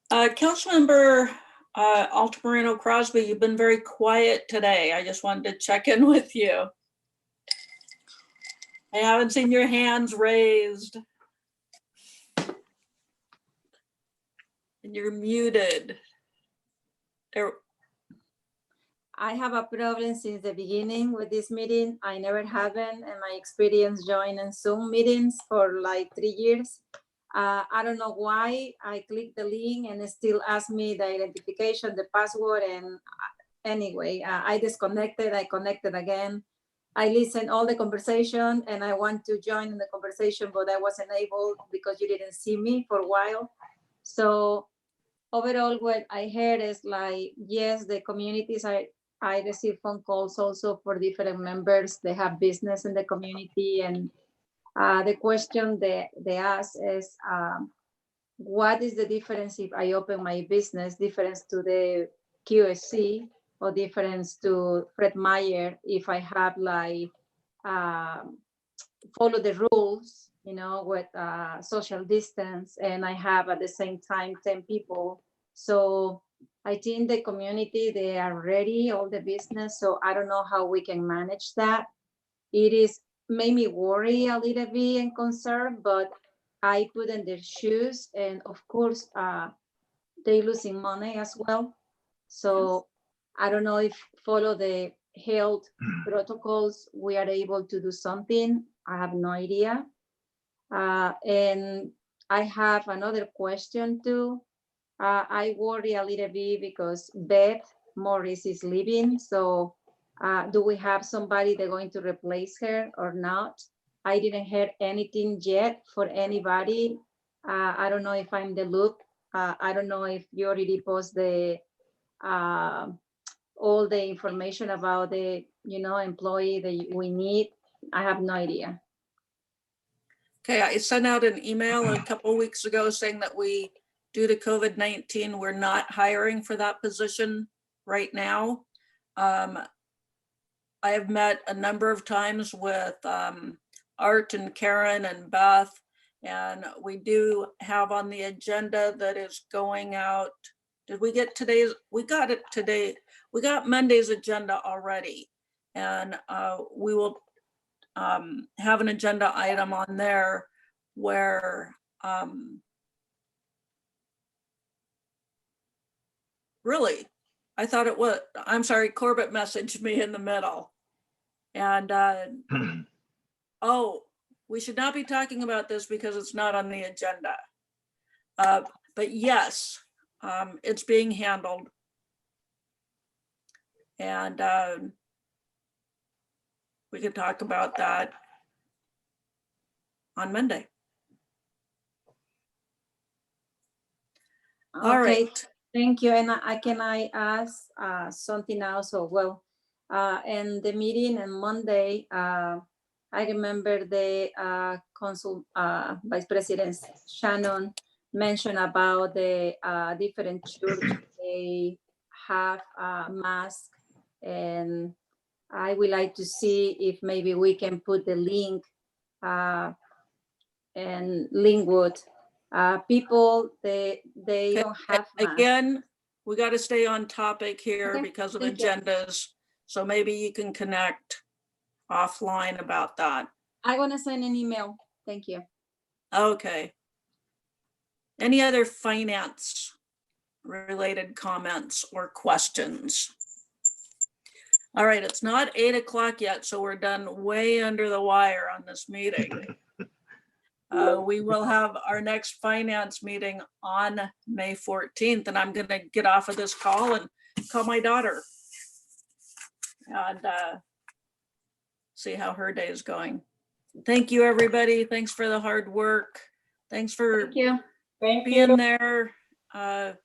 Councilmember Altamirano Crosby, you've been very quiet today. I just wanted to check in with you. I haven't seen your hands raised. And you're muted. I have a problem since the beginning with this meeting. I never haven't, and my experience joining Zoom meetings for like 3 years. I don't know why I clicked the link and it still asks me the identification, the password, and anyway, I disconnected, I connected again. I listened all the conversation and I want to join in the conversation, but I wasn't able because you didn't see me for a while. So overall, what I heard is like, yes, the communities I receive phone calls also for different members. They have business in the community, and the question they ask is, what is the difference if I open my business, difference to the QSC or difference to Fred Meyer if I have like follow the rules, with social distance, and I have at the same time 10 people. So I think the community, they are ready, all the business. So I don't know how we can manage that. It is made me worry a little bit and concerned, but I put in their shoes, and of course, they losing money as well. So I don't know if follow the health protocols, we are able to do something. I have no idea. And I have another question too. I worry a little bit because Beth Morris is leaving. So do we have somebody that's going to replace her or not? I didn't hear anything yet for anybody. I don't know if I'm the loop. I don't know if you already post the all the information about the employee that we need. I have no idea. Okay, I sent out an email a couple of weeks ago saying that due to COVID-19, we're not hiring for that position right now. I have met a number of times with Art and Karen and Beth, and we do have on the agenda that is going out. Did we get today's? We got it today. We got Monday's agenda already, and we will have an agenda item on there where really, I thought it was, I'm sorry, Corbett messaged me in the middle. And oh, we should not be talking about this because it's not on the agenda. But yes, it's being handled. And we could talk about that on Monday. All Okay, right. thank you. And I ask something else? So, well, in the meeting on Monday, I remember the Vice President Shannon mentioned about the different churches, they have masks, and I would like to see if maybe we can put the link and Linwood. People, they don't have masks. Again, we got to stay on topic here Okay, because of thank you. agendas. So maybe you can connect offline about that. I'm gonna send an email. Thank you. Okay. Any other finance related comments or questions? All right, it's not 8 o'clock yet, so we're done way under the wire on this meeting. We will have our next finance meeting on May 14th, and I'm going to get off of this call and call my daughter and see how her day is going. Thank you, everybody. Thanks for the hard work. Thanks for Thank you. being there. Thank